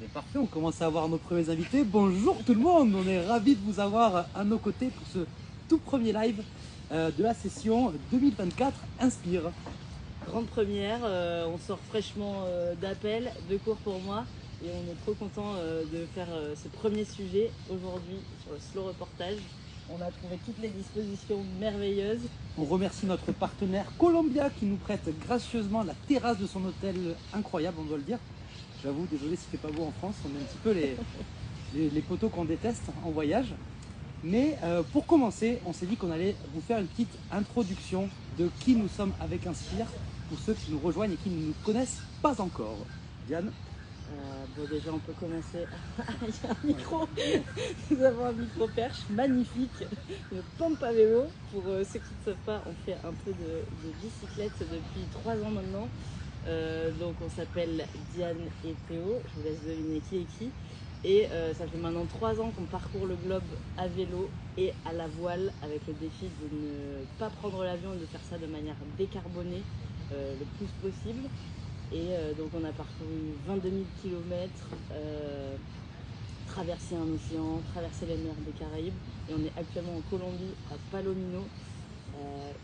C'est parfait, on commence à avoir nos premiers invités. Bonjour tout le monde, on est ravis de vous avoir à nos côtés pour ce tout premier live de la session 2024 Inspire. Grande première, on sort fraîchement d'appel, de cours pour moi et on est trop content de faire ce premier sujet aujourd'hui sur le slow reportage. On a trouvé toutes les dispositions merveilleuses. On remercie notre partenaire Columbia qui nous prête gracieusement la terrasse de son hôtel incroyable, on doit le dire. J'avoue, désolé s'il ne fait pas beau en France, on est un petit peu les poteaux qu'on déteste en voyage. Mais pour commencer, on s'est dit qu'on allait vous faire une petite introduction de qui nous sommes avec Inspire, pour ceux qui nous rejoignent et qui ne nous connaissent pas encore. Diane? Bon, déjà on peut commencer. Il y a un micro. Nous avons un micro perche magnifique, une pompe à vélo. Pour ceux qui ne savent pas, on fait un peu de bicyclette depuis 3 ans maintenant. Donc on s'appelle Diane et Théo, je vous laisse deviner qui est qui. Et ça fait maintenant 3 ans qu'on parcourt le globe à vélo et à la voile avec le défi de ne pas prendre l'avion et de faire ça de manière décarbonée le plus possible. Et donc on a parcouru 22 000 km, traversé un océan, traversé les mers des Caraïbes et on est actuellement en Colombie à Palomino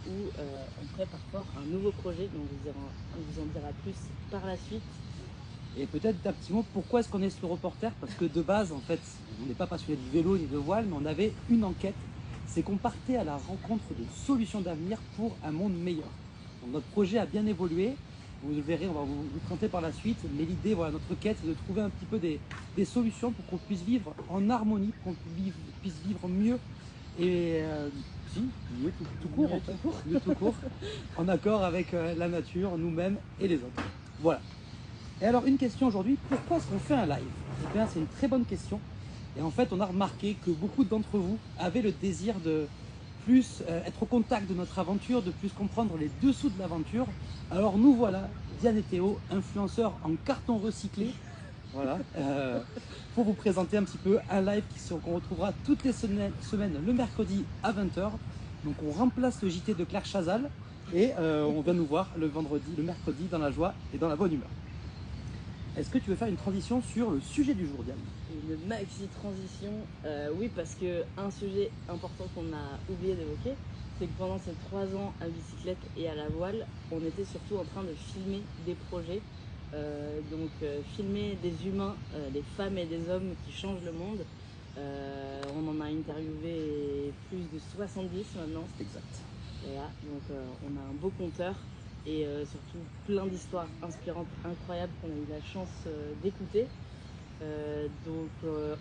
où on prépare fort un nouveau projet, donc on vous en dira plus par la suite. Et peut-être un petit mot, pourquoi est-ce qu'on est slow reporter? Parce que de base, en fait, on n'est pas passionné de vélo ni de voile, mais on avait une enquête, c'est qu'on partait à la rencontre de solutions d'avenir pour un monde meilleur. Donc notre projet a bien évolué, vous le verrez, on va vous présenter par la suite, mais l'idée, voilà, notre quête, c'est de trouver un petit peu des solutions pour qu'on puisse vivre en harmonie, pour qu'on puisse vivre mieux et mieux tout court, en fait, mieux tout court, en accord avec la nature, nous-mêmes et les autres. Voilà. Et alors une question aujourd'hui, pourquoi est-ce qu'on fait un live? Eh bien, c'est une très bonne question. Et en fait, on a remarqué que beaucoup d'entre vous avaient le désir de plus être au contact de notre aventure, de plus comprendre les dessous de l'aventure. Alors nous voilà, Diane et Théo, influenceurs en carton recyclé, voilà, pour vous présenter un petit peu un live qu'on retrouvera toutes les semaines le mercredi à 20 h. Donc on remplace le JT de Claire Chazal et on vient nous voir le mercredi dans la joie et dans la bonne humeur. Est-ce que tu veux faire une transition sur le sujet du jour, Diane? Une maxi transition, oui, parce qu'un sujet important qu'on a oublié d'évoquer, c'est que pendant ces 3 ans à bicyclette et à la voile, on était surtout en train de filmer des projets, filmer des humains, des femmes et des hommes qui changent le monde. On en a interviewé plus de 70 maintenant. Exact. Voilà, donc on a un beau compteur. Et surtout plein d'histoires inspirantes, incroyables qu'on a eu la chance d'écouter.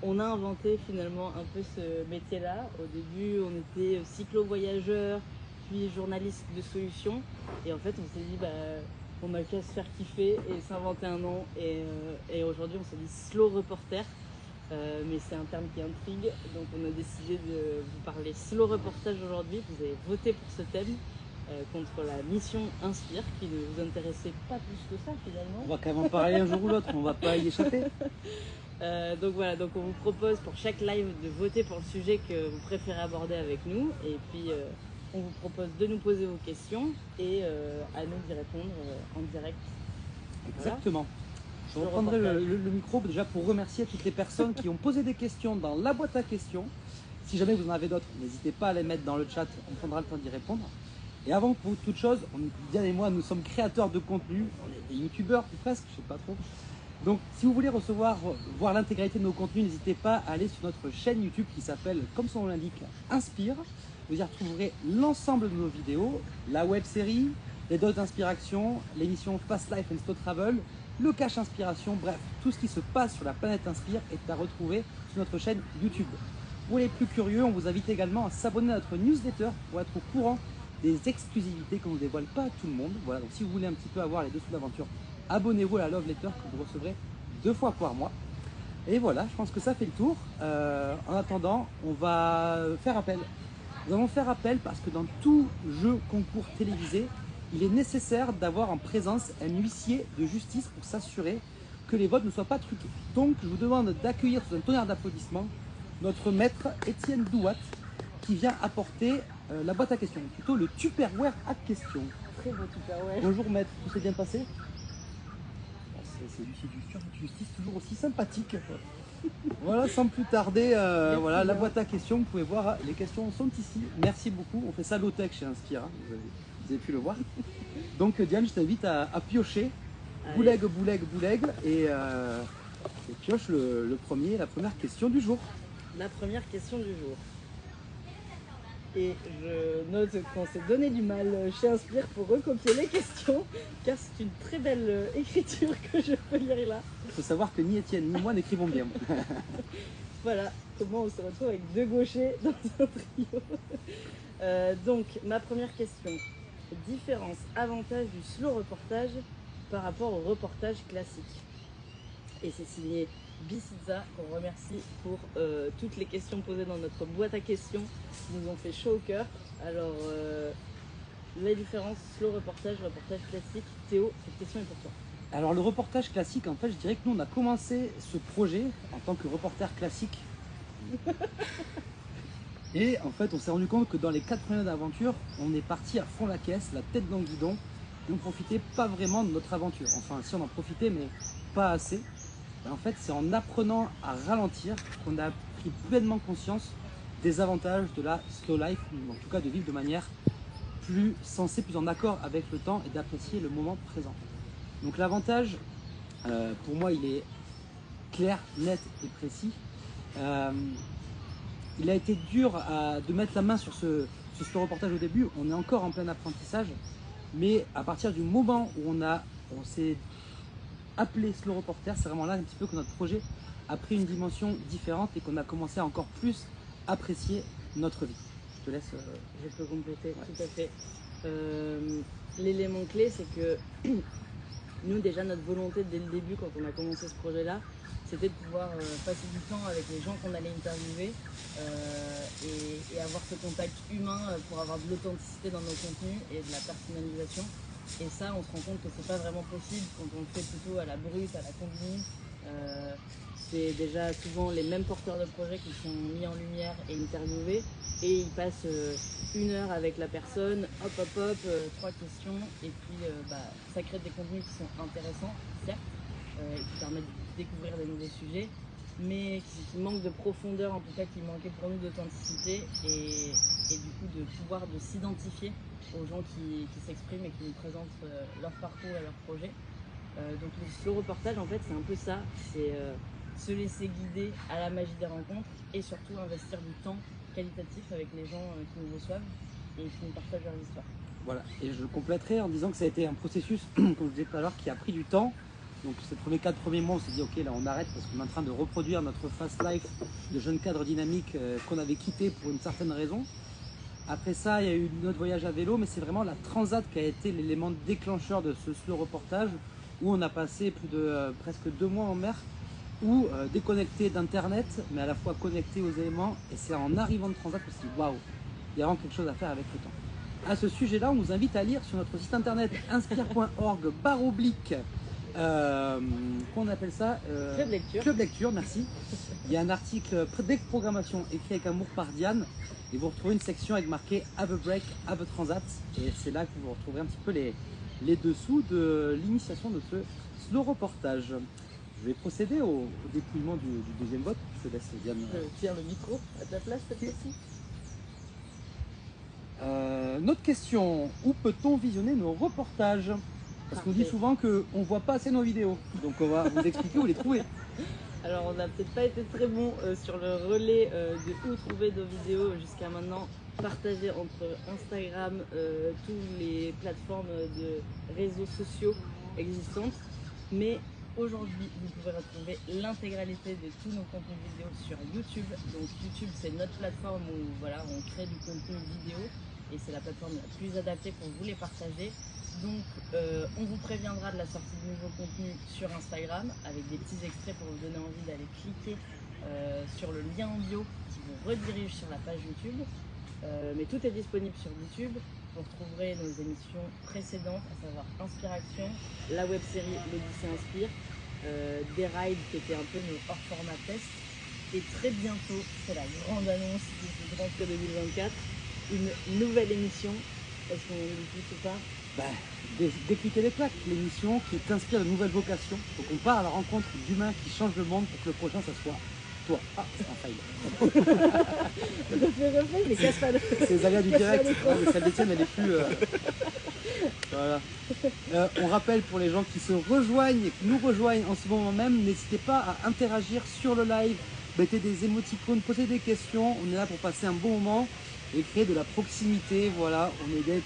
On a inventé finalement un peu ce métier-là. Au début, on était cyclo-voyageurs, puis journaliste de solutions. Et en fait, on s'est dit, on n'a qu'à se faire kiffer et s'inventer un nom. Et aujourd'hui, on se dit slow reporter. Mais c'est un terme qui intrigue. Donc on a décidé de vous parler slow reportage aujourd'hui. Vous avez voté pour ce thème. Contre la mission Inspire qui ne vous intéressait pas plus que ça finalement. On va quand même en parler un jour ou l'autre, on va pas y échapper. Donc voilà, donc on vous propose pour chaque live de voter pour le sujet que vous préférez aborder avec nous et puis on vous propose de nous poser vos questions et à nous d'y répondre en direct. Exactement. Je reprendrai le micro déjà pour remercier toutes les personnes qui ont posé des questions dans la boîte à questions. Si jamais vous en avez d'autres, n'hésitez pas à les mettre dans le chat, on prendra le temps d'y répondre. Et avant toute chose, Diane et moi, nous sommes créateurs de contenu, on est des youtubeurs plus presque, je sais pas trop. Donc si vous voulez voir l'intégralité de nos contenus, n'hésitez pas à aller sur notre chaîne YouTube qui s'appelle, comme son nom l'indique, Inspire. Vous y retrouverez l'ensemble de nos vidéos, la web série, les doses d'inspiration, l'émission Fast Life and Slow Travel, le cache inspiration, bref, tout ce qui se passe sur la planète Inspire est à retrouver sur notre chaîne YouTube. Pour les plus curieux, on vous invite également à s'abonner à notre newsletter pour être au courant des exclusivités qu'on ne dévoile pas à tout le monde. Voilà, donc si vous voulez un petit peu avoir les dessous de l'aventure, abonnez-vous à la Love Letter que vous recevrez 2 fois par mois. Et voilà, je pense que ça fait le tour. En attendant, on va faire appel. Nous allons faire appel parce que dans tout jeu concours télévisé, il est nécessaire d'avoir en présence un huissier de justice pour s'assurer que les votes ne soient pas truqués. Donc, je vous demande d'accueillir sous un tonnerre d'applaudissements notre maître Étienne Douat qui vient apporter la boîte à questions, plutôt le Tupperware à questions. Très beau Tupperware. Bonjour maître, tout s'est bien passé? c'est Lucie Justice, toujours aussi sympathique. Voilà, sans plus tarder, voilà, la boîte à questions, vous pouvez voir, les questions sont ici. Merci beaucoup, on fait ça low-tech chez Inspire, hein, vous avez pu le voir. Donc Diane, je t'invite à piocher, bouleg, et pioche la première question du jour. La première question du jour. Et je note qu'on s'est donné du mal chez Inspire pour recopier les questions, car c'est une très belle écriture que je peux lire là. Il faut savoir que ni Étienne ni moi n'écrivons bien. Voilà comment on se retrouve avec deux gauchers dans un trio. Donc, ma première question. Différence, avantage du slow reportage par rapport au reportage classique. Et c'est signé Bicizza, qu'on remercie pour toutes les questions posées dans notre boîte à questions qui nous ont fait chaud au cœur. Alors, la différence, slow reportage, reportage classique. Théo, cette question est pour toi. Alors le reportage classique, en fait, je dirais que nous on a commencé ce projet en tant que reporter classique. Et en fait, on s'est rendu compte que dans les 4 premières d'aventures, on est parti à fond la caisse, la tête dans le guidon, et on profitait pas vraiment de notre aventure. Enfin, si on en profitait, mais pas assez. Et en fait, c'est en apprenant à ralentir qu'on a pris pleinement conscience des avantages de la slow life, ou en tout cas de vivre de manière plus sensée, plus en accord avec le temps et d'apprécier le moment présent. Donc l'avantage, pour moi, il est clair, net et précis. Il a été dur de mettre la main sur ce reportage au début. On est encore en plein apprentissage. Mais à partir du moment où on s'est appelé Slow Reporter, c'est vraiment là un petit peu que notre projet a pris une dimension différente et qu'on a commencé à encore plus apprécier notre vie. Je te laisse. Je peux compléter, ouais. Tout à fait. L'élément clé, c'est que nous, déjà, notre volonté dès le début, quand on a commencé ce projet-là, c'était de pouvoir passer du temps avec les gens qu'on allait interviewer et avoir ce contact humain pour avoir de l'authenticité dans nos contenus et de la personnalisation. Et ça, on se rend compte que c'est pas vraiment possible quand on le fait plutôt à la brute, à la combine. C'est déjà souvent les mêmes porteurs de projets qui sont mis en lumière et interviewés, et ils passent 1 heure avec la personne, hop, 3 questions, et puis ça crée des contenus qui sont intéressants, certes, et qui permettent de découvrir des nouveaux sujets, mais qui manquent de profondeur, en tout cas qui manquaient pour nous d'authenticité, et du coup de pouvoir de s'identifier aux gens qui s'expriment et qui nous présentent leur parcours et leur projet. Donc le slow reportage, en fait, c'est un peu ça, c'est se laisser guider à la magie des rencontres et surtout investir du temps qualitatif avec les gens qui nous reçoivent et qui nous partagent leur histoire. Voilà, et je compléterai en disant que ça a été un processus, comme je disais tout à l'heure, qui a pris du temps. Donc ces 4 premiers mois, on s'est dit ok, là on arrête parce qu'on est en train de reproduire notre fast life de jeunes cadres dynamiques qu'on avait quitté pour une certaine raison. Après ça, il y a eu notre voyage à vélo, mais c'est vraiment la transat qui a été l'élément déclencheur de ce slow reportage où on a passé plus de presque 2 mois en mer, ou déconnecté d'internet, mais à la fois connecté aux éléments. Et c'est en arrivant de transat qu'on s'est dit waouh, il y a vraiment quelque chose à faire avec le temps. À ce sujet-là, on vous invite à lire sur notre site internet inspire.org qu'on appelle ça Club Lecture. Club Lecture, merci. Il y a un article d'exprogrammation écrit avec amour par Diane, et vous retrouvez une section avec marqué Have a break, have a transat, et c'est là que vous retrouverez un petit peu les dessous de l'initiation de ce slow reportage. Je vais procéder au dépouillement du deuxième vote. Je te laisse, Diane. Tiens le micro à ta place cette fois-ci. Notre question, où peut-on visionner nos reportages? Parce qu'on dit souvent qu'on ne voit pas assez nos vidéos. Donc on va vous expliquer où les trouver. Alors on n'a peut-être pas été très bon sur le relais de où trouver nos vidéos jusqu'à maintenant, partagées entre Instagram, toutes les plateformes de réseaux sociaux existantes. Mais aujourd'hui, vous pouvez retrouver l'intégralité de tous nos contenus vidéo sur YouTube. Donc YouTube, c'est notre plateforme où voilà, on crée du contenu vidéo et c'est la plateforme la plus adaptée pour vous les partager. Donc on vous préviendra de la sortie de nouveaux contenus sur Instagram avec des petits extraits pour vous donner envie d'aller cliquer sur le lien en bio qui vous redirige sur la page YouTube. Mais tout est disponible sur YouTube. Vous retrouverez nos émissions précédentes, à savoir Inspiration, la web-série l'Odyssée Inspire, des rides qui étaient un peu nos hors format test. Et très bientôt, c'est la grande annonce de ce Grand Prix 2024, une nouvelle émission. Est-ce qu'on le dit ou pas? Décliquer les claques, l'émission qui t'inspire de nouvelles vocations. Donc on part à la rencontre d'humains qui changent le monde pour que le prochain, ça soit toi. Ah, c'est un fail. Refais, mais casse pas le... C'est les aléas du direct. Ouais, mais celle d'Étienne, elle est plus... Voilà. On rappelle pour les gens qui se rejoignent et qui nous rejoignent en ce moment même, n'hésitez pas à interagir sur le live, mettez des émoticônes, posez des questions. On est là pour passer un bon moment et créer de la proximité. Voilà, on est des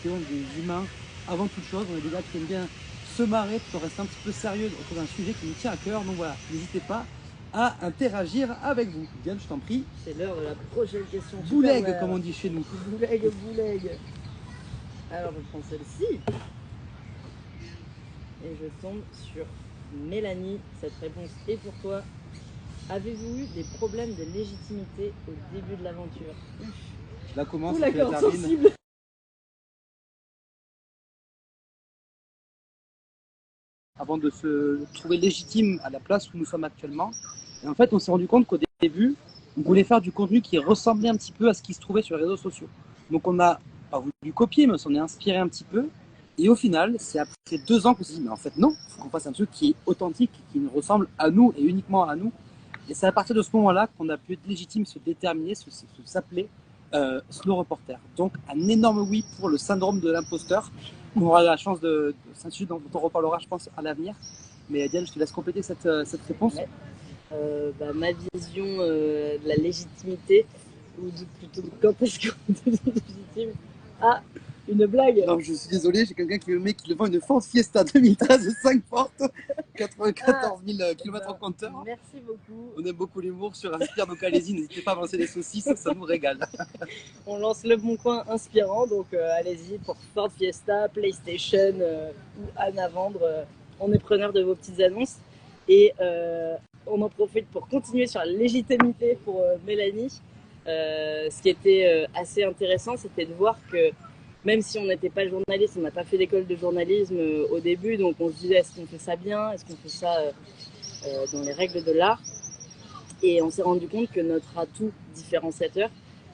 humains avant toute chose. On est des gars qui aiment bien se marrer tout en restant un petit peu sérieux autour d'un sujet qui nous tient à cœur. Donc voilà, n'hésitez pas à interagir avec vous. Diane, je t'en prie. C'est l'heure de la prochaine question. Bouleg, comme on dit chez nous. Bouleg. Alors je prends celle-ci. Et je tombe sur Mélanie. Cette réponse est pour toi. Avez-vous eu des problèmes de légitimité au début de l'aventure? Là commence la corde sensible. Avant de se trouver légitime à la place où nous sommes actuellement. Et en fait, on s'est rendu compte qu'au début, on voulait faire du contenu qui ressemblait un petit peu à ce qui se trouvait sur les réseaux sociaux. Donc on n'a pas voulu copier, mais on s'en est inspiré un petit peu. Et au final, c'est après 2 ans qu'on s'est dit, mais en fait non, il faut qu'on fasse un truc qui est authentique, qui nous ressemble à nous et uniquement à nous. Et c'est à partir de ce moment-là qu'on a pu être légitime, se déterminer, s'appeler Slow Reporter. Donc un énorme oui pour le syndrome de l'imposteur. On aura la chance c'est un sujet dont on reparlera, je pense, à l'avenir. Mais Diane, je te laisse compléter cette réponse. Ouais. Ma vision de la légitimité, ou plutôt de quand est-ce qu'on devient légitime. Ah, une blague. Non, je suis désolé, j'ai quelqu'un qui me vend une Ford Fiesta 2013 de 5 portes, 94 000 km en compteur. Merci beaucoup. On aime beaucoup l'humour sur Inspire, donc allez-y, n'hésitez pas à lancer des saucisses, ça nous régale. On lance le bon coin inspirant, donc allez-y pour Ford Fiesta, PlayStation ou Anne à vendre. On est preneur de vos petites annonces. Et on en profite pour continuer sur la légitimité pour Mélanie. Ce qui était assez intéressant, c'était de voir que même si on n'était pas journaliste, on n'a pas fait d'école de journalisme au début, donc on se disait est-ce qu'on fait ça bien, est-ce qu'on fait ça dans les règles de l'art. Et on s'est rendu compte que notre atout différenciateur,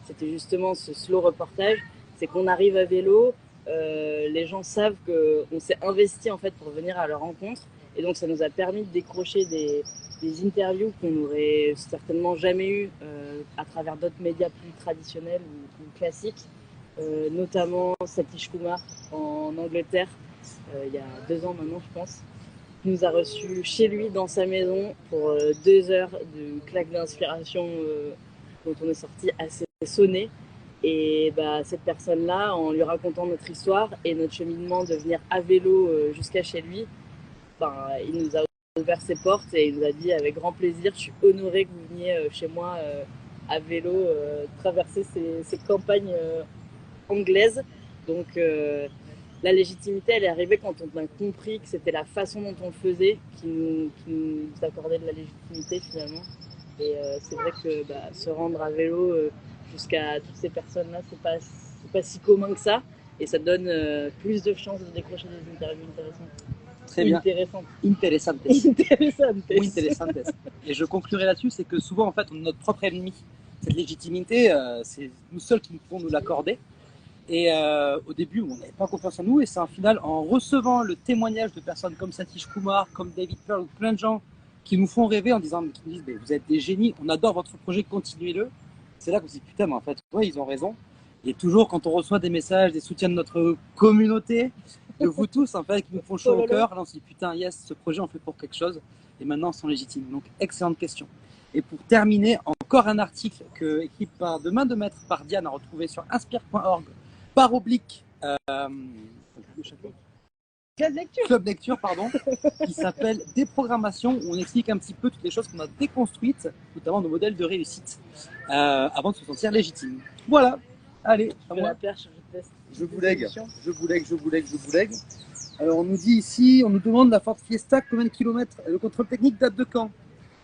c'était justement ce slow reportage, c'est qu'on arrive à vélo, les gens savent qu'on s'est investi en fait pour venir à leur rencontre, et donc ça nous a permis de décrocher des interviews qu'on n'aurait certainement jamais eues à travers d'autres médias plus traditionnels ou classiques. Notamment Satish Kumar en Angleterre, il y a 2 ans maintenant je pense, qui nous a reçus chez lui dans sa maison pour 2 heures de claque d'inspiration dont on est sorti assez sonné. Et cette personne-là, en lui racontant notre histoire et notre cheminement de venir à vélo jusqu'à chez lui, il nous a ouvert ses portes et il nous a dit avec grand plaisir, je suis honoré que vous veniez chez moi à vélo traverser ces campagnes anglaise. Donc la légitimité, elle est arrivée quand on a compris que c'était la façon dont on le faisait qui nous accordait de la légitimité finalement. Et c'est vrai que se rendre à vélo jusqu'à toutes ces personnes-là, c'est pas si commun que ça. Et ça donne plus de chances de décrocher des interviews intéressantes. Très bien. Interessantes. Muy interesantes. Et je conclurai là-dessus, c'est que souvent, en fait, on est notre propre ennemi. Cette légitimité, c'est nous seuls qui pouvons nous l'accorder. Et au début, on n'avait pas confiance en nous. Et c'est en final, en recevant le témoignage de personnes comme Satish Kumar, comme David Pearl, plein de gens qui nous font rêver en disant, qui nous disent, vous êtes des génies, on adore votre projet, continuez-le. C'est là qu'on se dit, putain, mais en fait, ouais, ils ont raison. Et toujours, quand on reçoit des messages, des soutiens de notre communauté, de vous tous, en fait, qui nous font chaud au cœur, là, on se dit, putain, yes, ce projet, on fait pour quelque chose. Et maintenant, on sont légitimes. Donc, excellente question. Et pour terminer, encore un article écrit de main de maître par Diane à retrouver sur inspire.org. Par oblique Club Lecture, pardon, qui s'appelle Déprogrammation, où on explique un petit peu toutes les choses qu'on a déconstruites, notamment nos modèles de réussite, avant de se sentir légitime. Voilà, allez, à moi. Je vous lègue. Alors on nous dit ici, on nous demande la Ford Fiesta, combien de kilomètres? Le contrôle technique date de quand?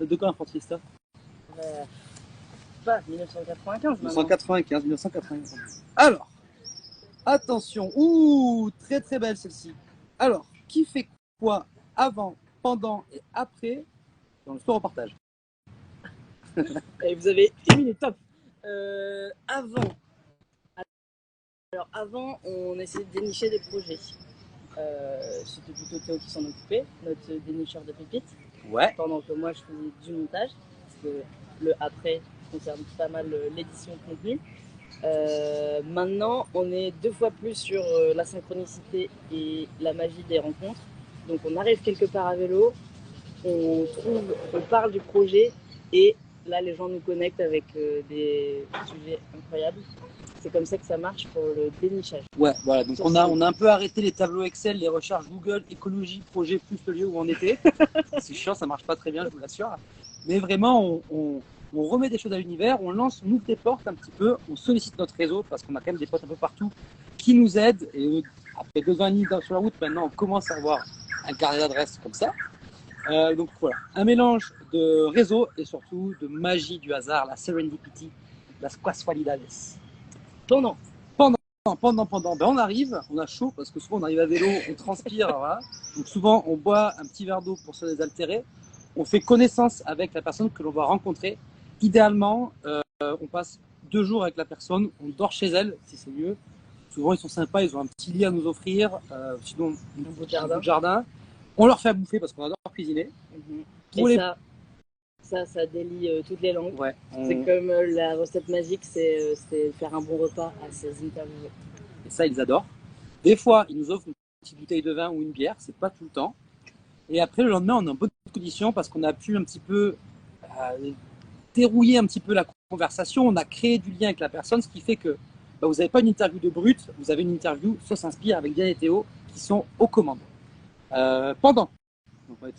Date de quand la Ford Fiesta? Pas 1995. 1995. Alors, attention, très très belle celle-ci. Alors, qui fait quoi avant, pendant et après dans le slow reportage? Et vous avez 1 minute, top. Avant, on essayait de dénicher des projets. C'était plutôt Théo qui s'en occupait, notre dénicheur de pépites. Ouais. Pendant que moi je faisais du montage, parce que le après concerne pas mal l'édition de contenu. Maintenant, on est 2 fois plus sur la synchronicité et la magie des rencontres. Donc on arrive quelque part à vélo, on parle du projet et là les gens nous connectent avec des sujets incroyables. C'est comme ça que ça marche pour le dénichage. Ouais, voilà. Donc on a un peu arrêté les tableaux Excel, les recherches Google, écologie, projet, plus le lieu où on était. C'est chiant, ça marche pas très bien, je vous l'assure. Mais vraiment, on remet des choses à l'univers, on ouvre des portes un petit peu, on sollicite notre réseau parce qu'on a quand même des potes un peu partout qui nous aident. Et après 2 ans et demi sur la route, maintenant on commence à avoir un carnet d'adresses comme ça. Donc voilà, un mélange de réseau et surtout de magie du hasard, la serendipity, las casualidades. Pendant, ben on arrive, on a chaud parce que souvent on arrive à vélo, on transpire, voilà. Donc souvent on boit un petit verre d'eau pour se désaltérer. On fait connaissance avec la personne que l'on va rencontrer. Idéalement, on passe 2 jours avec la personne, on dort chez elle si c'est mieux. Souvent ils sont sympas, ils ont un petit lit à nous offrir, sinon un bout de jardin. On leur fait à bouffer parce qu'on adore cuisiner. Et ça délie toutes les langues. Ouais, c'est comme la recette magique, c'est faire un bon repas à ses interviewés. Et ça, ils adorent. Des fois, ils nous offrent une petite bouteille de vin ou une bière, c'est pas tout le temps. Et après, le lendemain, on est en bonne condition parce qu'on a pu un petit peu dérouiller un petit peu la conversation. On a créé du lien avec la personne, ce qui fait que vous n'avez pas une interview de brut, vous avez une interview Sauce Inspire avec Diane et Théo qui sont aux commandes. Pendant, moi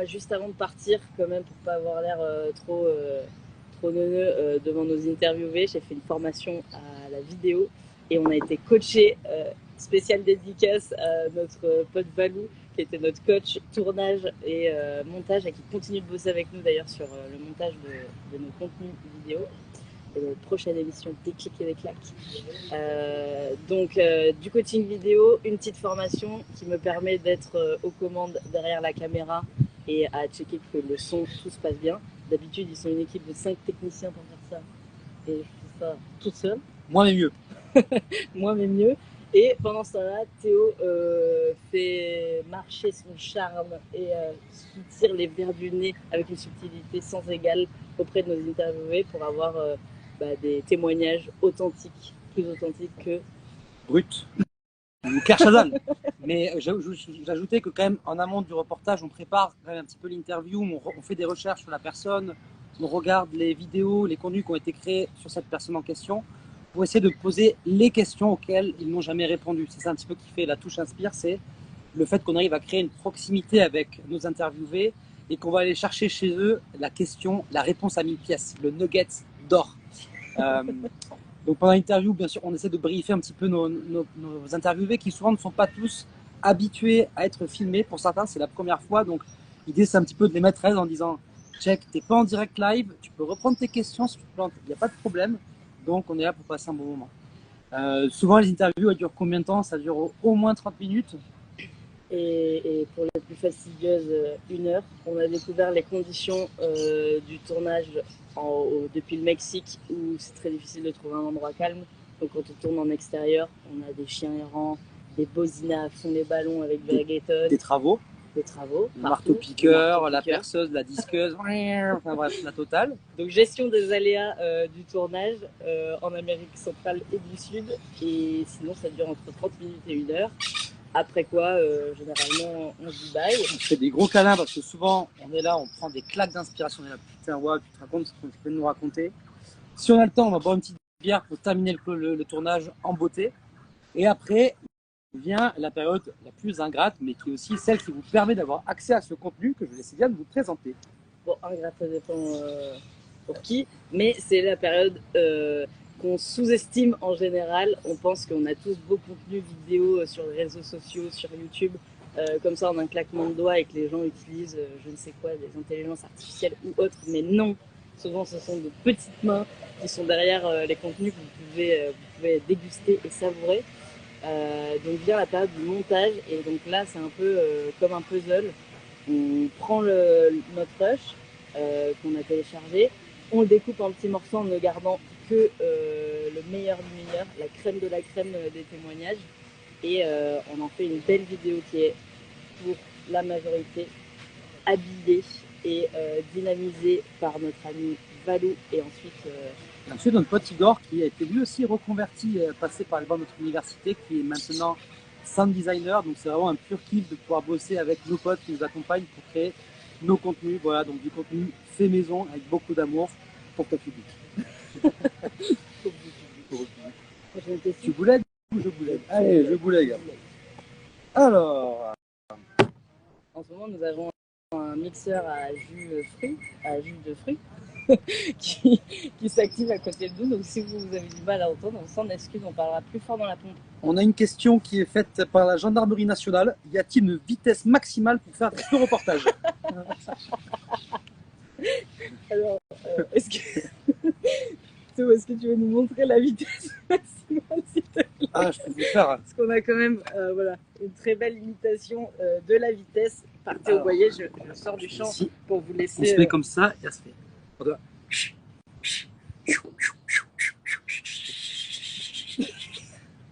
juste avant de partir, quand même pour pas avoir l'air trop neuneux devant nos interviewés, j'ai fait une formation à la vidéo et on a été coaché, spécial dédicace à notre pote Valou qui était notre coach tournage et montage et qui continue de bosser avec nous d'ailleurs sur le montage de nos contenus vidéo. Et notre prochaine émission Déclic et des claques. Donc du coaching vidéo, une petite formation qui me permet d'être aux commandes derrière la caméra et à checker que le son, tout se passe bien. D'habitude, ils sont une équipe de 5 techniciens pour faire ça. Et je fais ça toute seule. Moi mais mieux. Moi mais mieux. Et pendant ce temps-là, Théo fait marcher son charme et tire les verres du nez avec une subtilité sans égale auprès de nos interviewés pour avoir des témoignages authentiques, plus authentiques que brut ou Claire Chazal. Mais j'ajoutais que quand même en amont du reportage, on prépare quand même un petit peu l'interview, on fait des recherches sur la personne, on regarde les vidéos, les contenus qui ont été créés sur cette personne en question pour essayer de poser les questions auxquelles ils n'ont jamais répondu. C'est ça un petit peu qui fait la touche Inspire, c'est le fait qu'on arrive à créer une proximité avec nos interviewés et qu'on va aller chercher chez eux la question, la réponse à 1000 pièces, le nugget d'or. Donc pendant l'interview, bien sûr, on essaie de briefer un petit peu nos interviewés qui souvent ne sont pas tous habitués à être filmés. Pour certains, c'est la première fois. Donc l'idée, c'est un petit peu de les mettre à l'aise en disant check, t'es pas en direct live, tu peux reprendre tes questions si tu te plantes, il n'y a pas de problème. Donc on est là pour passer un bon moment. Souvent, les interviews, elles durent combien de temps? Ça dure au moins 30 minutes. Et pour les plus fastidieuses, 1 heure. On a découvert les conditions du tournage depuis le Mexique où c'est très difficile de trouver un endroit calme. Donc quand on tourne en extérieur, on a des chiens errants, des bosinas à fond, des ballons avec du reggaeton. Des travaux. Le marteau-piqueur, la perceuse, la disqueuse, enfin bref, la totale. Donc gestion des aléas du tournage en Amérique centrale et du Sud. Et sinon, ça dure entre 30 minutes et 1 heure. Après quoi, généralement, on se dit bye. On se fait des gros câlins parce que souvent, on est là, on prend des claques d'inspiration. On est là, putain, ouais, tu te racontes ce qu'on peut nous raconter. Si on a le temps, on va boire une petite bière pour terminer le tournage en beauté. Et après, vient la période la plus ingrate, mais qui est aussi celle qui vous permet d'avoir accès à ce contenu que je vais essayer bien de vous présenter. Bon, ingrate, ça dépend pour qui, mais c'est la période qu'on sous-estime en général. On pense qu'on a tous beau contenu vidéo sur les réseaux sociaux, sur YouTube, comme ça en un claquement de doigts et que les gens utilisent je ne sais quoi, des intelligences artificielles ou autres, mais non. Souvent, ce sont de petites mains qui sont derrière les contenus que vous pouvez déguster et savourer. Donc vient la période du montage et donc là c'est un peu comme un puzzle. On prend notre rush qu'on a téléchargé, on le découpe en petits morceaux en ne gardant que le meilleur du meilleur, la crème de la crème des témoignages. Et on en fait une belle vidéo qui est pour la majorité habillée et dynamisée par notre ami Valou et ensuite notre pote Igor qui a été lui aussi reconverti, passé par le banc de notre université, qui est maintenant sound designer. Donc c'est vraiment un pur kiff de pouvoir bosser avec nos potes qui nous accompagnent pour créer nos contenus. Voilà, donc du contenu fait maison avec beaucoup d'amour pour ton public. Tu boulègues ou je boulègue? Allez, je boulègue. Alors, en ce moment nous avons un mixeur à jus de fruits qui s'active à côté de nous. Donc si vous avez du mal à entendre, on s'en excuse, on parlera plus fort dans la pompe. On a une question qui est faite par la gendarmerie nationale. Y a-t-il une vitesse maximale pour faire ce reportage? Alors, est-ce que tu veux nous montrer la vitesse maximale, s'il te plaît? Ah, je peux vous faire. Parce qu'on a quand même voilà, une très belle imitation de la vitesse. Partez au boyer, je sors du champ ici, pour vous laisser. On se met comme ça et ça se fait. On doit...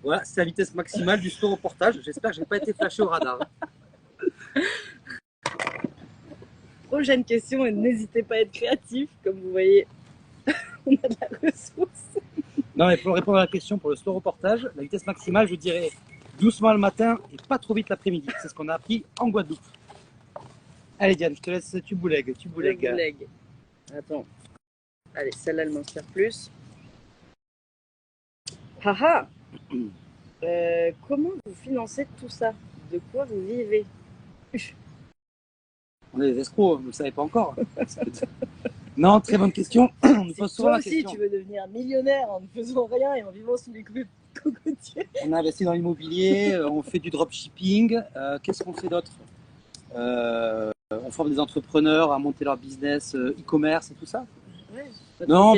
Voilà, c'est la vitesse maximale du sport reportage. J'espère que je n'ai pas été flashé au radar. Prochaine question, et n'hésitez pas à être créatif. Comme vous voyez, on a de la ressource. Non, mais pour répondre à la question, pour le slow reportage, la vitesse maximale, je dirais doucement le matin et pas trop vite l'après-midi. C'est ce qu'on a appris en Guadeloupe. Allez Diane, je te laisse, tu boulègues. Je boulègue. Attends. Allez, celle-là, elle m'en sert plus. Haha. Comment vous financez tout ça? De quoi vous vivez? On est des escrocs, vous ne le savez pas encore. Non, très bonne question. On nous pose souvent la question. Toi aussi, tu veux devenir millionnaire en ne faisant rien et en vivant sous les cocotiers. On a investi dans l'immobilier, on fait du dropshipping. Qu'est-ce qu'on fait d'autre? On forme des entrepreneurs à monter leur business e-commerce et tout ça. Ouais, non,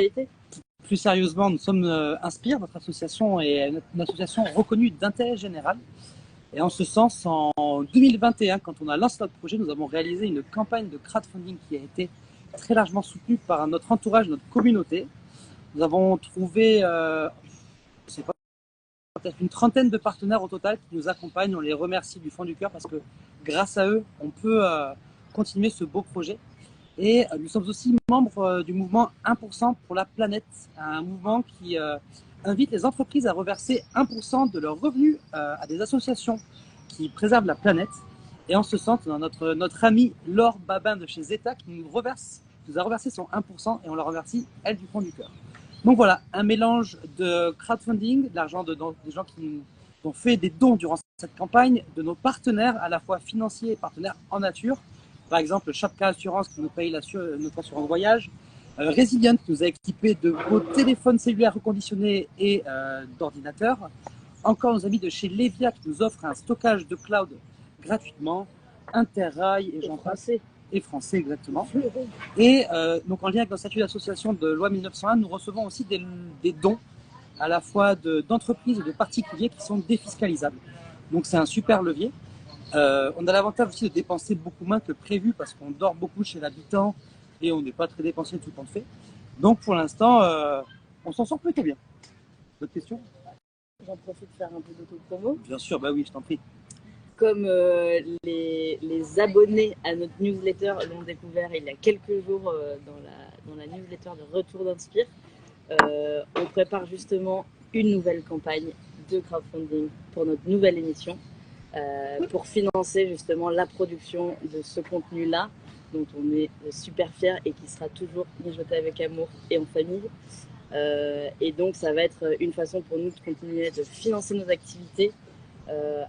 plus sérieusement, nous sommes Inspire, notre association est une association reconnue d'intérêt général. Et en ce sens, en 2021, quand on a lancé notre projet, nous avons réalisé une campagne de crowdfunding qui a été très largement soutenue par notre entourage, notre communauté. Nous avons trouvé, peut-être une trentaine de partenaires au total qui nous accompagnent. On les remercie du fond du cœur parce que grâce à eux, on peut continuer ce beau projet. Et nous sommes aussi membres du mouvement 1% pour la planète, un mouvement qui invite les entreprises à reverser 1% de leurs revenus à des associations qui préservent la planète. Et en ce sens, on a notre amie Laure Babin de chez Zeta qui nous a reversé son 1% et on la remercie, elle, du fond du cœur. Donc voilà, un mélange de crowdfunding, de l'argent des gens qui nous ont fait des dons durant cette campagne, de nos partenaires à la fois financiers et partenaires en nature. Par exemple, Chapka Assurance qui nous paye notre assurance voyage, Resilient qui nous a équipés de beaux téléphones cellulaires reconditionnés et d'ordinateurs. Encore nos amis de chez Levia qui nous offrent un stockage de cloud gratuitement, Interrail et j'en passe. Et français exactement. Et donc en lien avec notre statut d'association de loi 1901, nous recevons aussi des dons à la fois d'entreprises et de particuliers qui sont défiscalisables. Donc c'est un super levier. On a l'avantage aussi de dépenser beaucoup moins que prévu parce qu'on dort beaucoup chez l'habitant et on n'est pas très dépensier tout le temps fait. Donc pour l'instant, on s'en sort plutôt bien. D'autres questions? J'en profite de faire un peu d'auto-promo. Bien sûr, bah oui, je t'en prie. Comme les abonnés à notre newsletter l'ont découvert il y a quelques jours dans la newsletter de Retour d'Inspire, on prépare justement une nouvelle campagne de crowdfunding pour notre nouvelle émission. Pour financer justement la production de ce contenu-là, dont on est super fiers et qui sera toujours mijoté avec amour et en famille. Et donc ça va être une façon pour nous de continuer de financer nos activités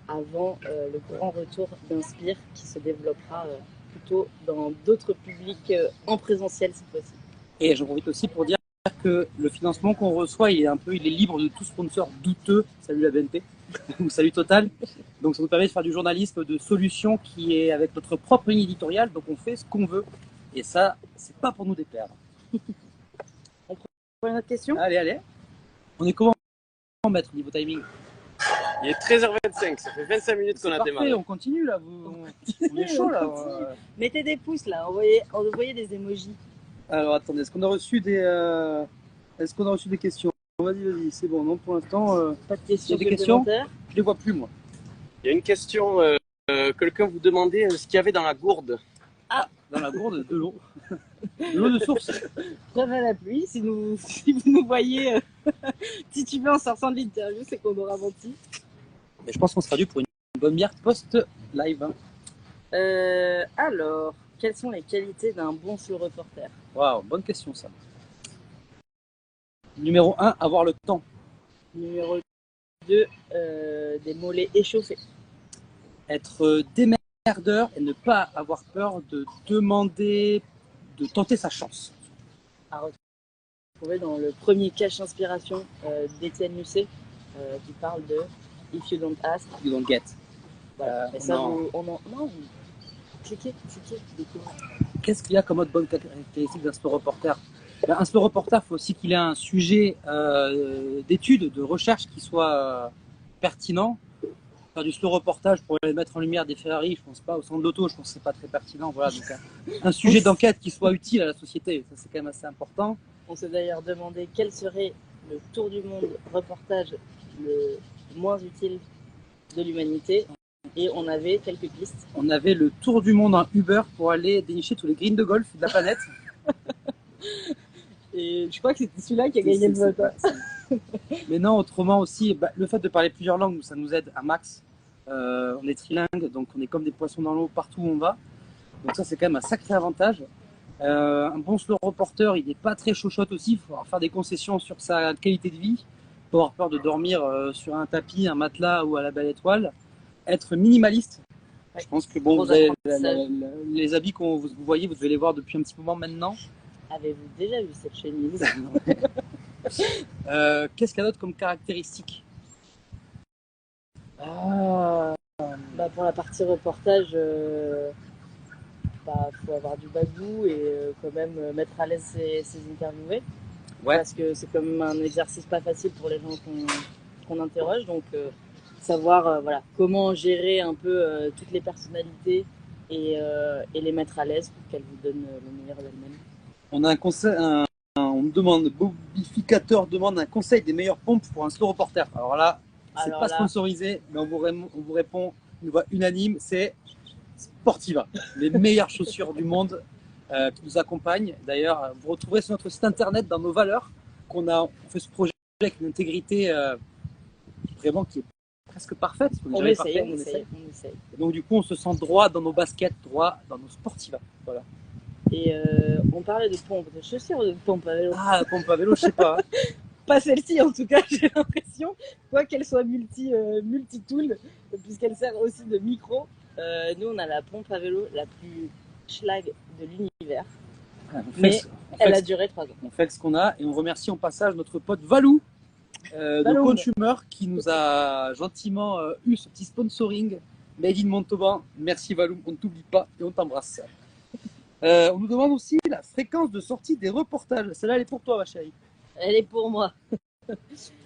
avant le grand retour d'Inspire qui se développera plutôt dans d'autres publics en présentiel cette fois-ci. Et j'en profite aussi pour dire que le financement qu'on reçoit, il est libre de tout sponsor douteux. Salut la BNP ou salut Total. Donc ça nous permet de faire du journalisme de solution qui est avec notre propre ligne éditoriale. Donc on fait ce qu'on veut. Et ça, c'est pas pour nous déplaire. On prend une autre question? Allez. On est comment mettre au niveau timing? Il est 13h25, ça fait 25 minutes qu'on a démarré. On continue là, on est chaud là. Mettez des pouces là, envoyez des emojis. Alors attendez, est-ce qu'on a reçu des questions? vas-y, c'est bon. Non, pour l'instant, Pas de questions il y a des questions supplémentaires. je les vois plus, moi. Il y a une question, quelqu'un vous demandait ce qu'il y avait dans la gourde. Dans la gourde, de l'eau. De l'eau de source. Preuve à la pluie, si vous nous voyez tituber en sortant de l'interview, c'est qu'on aura menti. Mais je pense qu'on sera dû pour une bonne bière post-live. Hein. Alors, quelles sont les qualités d'un bon slow reporter? Waouh, bonne question ça. Numéro 1, avoir le temps. Numéro 2, des mollets échauffés. Être démerdeur et ne pas avoir peur de demander, de tenter sa chance. À retrouver dans le premier cache inspiration d'Étienne Musset qui parle de If you don't ask, You don't get. voilà. Et ça, non, cliquez, découvrez. Qu'est-ce qu'il y a comme autre bonne caractéristique d'un slow reporter? Un slow reporter, il faut aussi qu'il ait un sujet d'étude, de recherche qui soit pertinent. Faire du slow reportage pour aller mettre en lumière des Ferrari, je pense pas, au centre de l'auto, je pense que c'est pas très pertinent. Voilà, donc un sujet d'enquête qui soit utile à la société, ça c'est quand même assez important. On s'est d'ailleurs demandé quel serait le tour du monde reportage le moins utile de l'humanité et on avait quelques pistes. On avait le tour du monde en Uber pour aller dénicher tous les greens de golf de la planète. Et je crois que c'était celui-là qui a gagné le vote. Mais non, autrement aussi, le fait de parler plusieurs langues, ça nous aide un max. On est trilingue, donc on est comme des poissons dans l'eau partout où on va. Donc ça, c'est quand même un sacré avantage. Un bon slow reporter, il n'est pas très chochotte aussi. Il faut faire des concessions sur sa qualité de vie. Il faut avoir peur de dormir sur un tapis, un matelas ou à la belle étoile. Être minimaliste. Ouais. Je pense que bon, vous avez, les habits que vous voyez, vous devez les voir depuis un petit moment maintenant. Avez-vous déjà vu cette chemise? Qu'est-ce qu'il y a d'autre comme caractéristique? Pour la partie reportage, faut avoir du bagou et quand même mettre à l'aise ses interviewés. Ouais. Parce que c'est quand même un exercice pas facile pour les gens qu'on interroge. Donc savoir comment gérer un peu toutes les personnalités et les mettre à l'aise pour qu'elles vous donnent le meilleur d'elles-mêmes. On a un conseil, on me demande, Bobificateur demande un conseil des meilleures pompes pour un slow reporter. Alors là, c'est pas sponsorisé, mais on vous répond une voix unanime, c'est Sportiva, les meilleures chaussures du monde qui nous accompagnent. D'ailleurs, vous retrouverez sur notre site internet dans nos valeurs on fait ce projet avec une intégrité vraiment qui est presque parfaite. On essaye. Et donc du coup, on se sent droit dans nos baskets, droit dans nos Sportiva. Voilà. Et on parlait de pompe, de chaussures ou de pompe à vélo? Ah, la pompe à vélo, je sais pas. Pas celle-ci en tout cas, j'ai l'impression. Quoi qu'elle soit multi-tool, puisqu'elle sert aussi de micro. Nous, on a la pompe à vélo la plus schlag de l'univers. Mais elle a duré 3 ans. On fait ce qu'on a et on remercie en passage notre pote Valou de Consumer qui nous a gentiment eu ce petit sponsoring Made in Montauban. Merci Valou, on ne t'oublie pas et on t'embrasse. On nous demande aussi la fréquence de sortie des reportages. Celle-là, elle est pour toi, ma chérie. Elle est pour moi.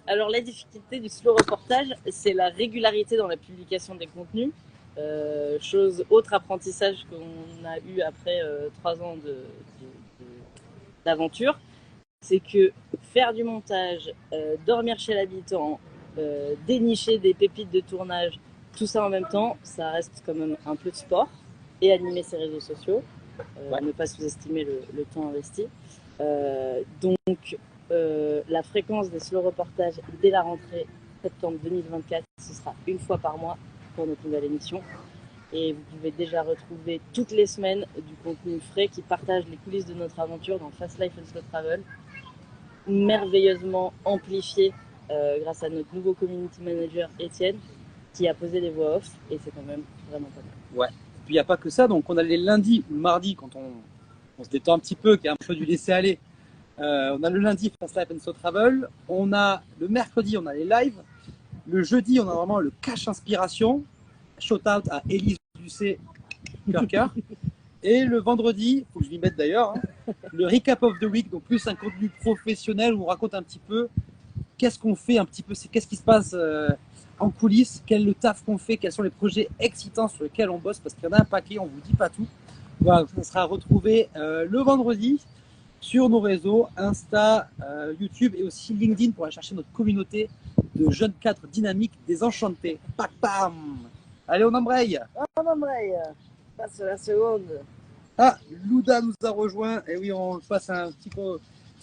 Alors, la difficulté du slow reportage, c'est la régularité dans la publication des contenus. Autre apprentissage qu'on a eu après 3 ans d'aventure, c'est que faire du montage, dormir chez l'habitant, dénicher des pépites de tournage, tout ça en même temps, ça reste quand même un peu de sport et animer ses réseaux sociaux. Ne pas sous-estimer le temps investi. Donc, la fréquence des slow reportages dès la rentrée septembre 2024, ce sera une fois par mois pour notre nouvelle émission. Et vous pouvez déjà retrouver toutes les semaines du contenu frais qui partage les coulisses de notre aventure dans Fast Life and Slow Travel, merveilleusement amplifié grâce à notre nouveau community manager Étienne qui a posé des voix off et c'est quand même vraiment pas mal. Ouais. Il n'y a pas que ça, donc on a les lundis ou le mardi quand on se détend un petit peu, qu'il y a un peu du laisser aller. On a le lundi Fast Life and Slow Travel, on a le mercredi, on a les lives, le jeudi, on a vraiment le cache inspiration, shout out à Élise Lucet, cœur. Et le vendredi, il faut que je m'y mette d'ailleurs, le recap of the week, donc plus un contenu professionnel où on raconte un petit peu qu'est-ce qu'on fait, un petit peu, qu'est-ce qui se passe en coulisses, quel est le taf qu'on fait, quels sont les projets excitants sur lesquels on bosse, parce qu'il y en a un paquet, on vous dit pas tout. Voilà, ça sera retrouvé le vendredi. sur nos réseaux, Insta, YouTube et aussi LinkedIn pour aller chercher notre communauté de jeunes cadres dynamiques désenchantés. Pac pam. Allez, on embraye. On embraye. Passe la seconde. Ah, Louda nous a rejoint. Et oui, on passe un petit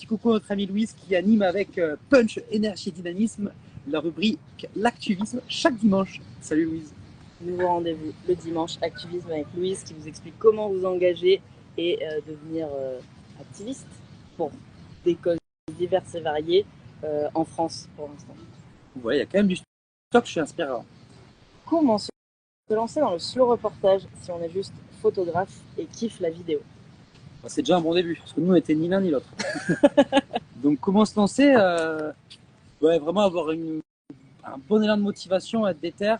coucou à notre ami Louise qui anime avec Punch, Énergie et Dynamisme la rubrique L'activisme chaque dimanche. Salut Louise. Nouveau rendez-vous le dimanche, activisme avec Louise qui vous explique comment vous engager et devenir activiste pour des causes diverses et variées en France pour l'instant. Ouais, il y a quand même du stock, je suis inspirant. Comment se lancer dans le slow reportage si on est juste photographe et kiffe la vidéo? C'est déjà un bon début, parce que nous on n'était ni l'un ni l'autre. Donc comment se lancer ouais, vraiment avoir un bon élan de motivation, être déter.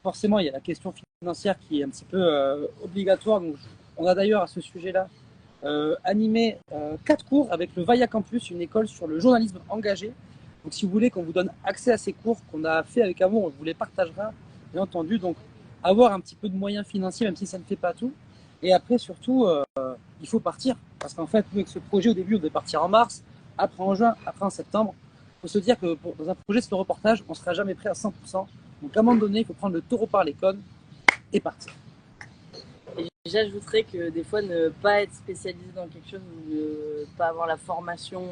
Forcément, il y a la question financière qui est un petit peu obligatoire. Donc, on a d'ailleurs à ce sujet-là animé 4 cours avec le Vailla Campus, une école sur le journalisme engagé. Donc si vous voulez qu'on vous donne accès à ces cours qu'on a fait avec amour, on vous les partagera, bien entendu. Donc avoir un petit peu de moyens financiers, même si ça ne fait pas tout. Et après, surtout, il faut partir. Parce qu'en fait, nous, avec ce projet, au début, on devait partir en mars, après en juin, après en septembre. Il faut se dire que dans un projet de reportage, on ne sera jamais prêt à 100%. Donc à un moment donné, il faut prendre le taureau par les cornes et partir. Et j'ajouterais que des fois, ne pas être spécialisé dans quelque chose ou ne pas avoir la formation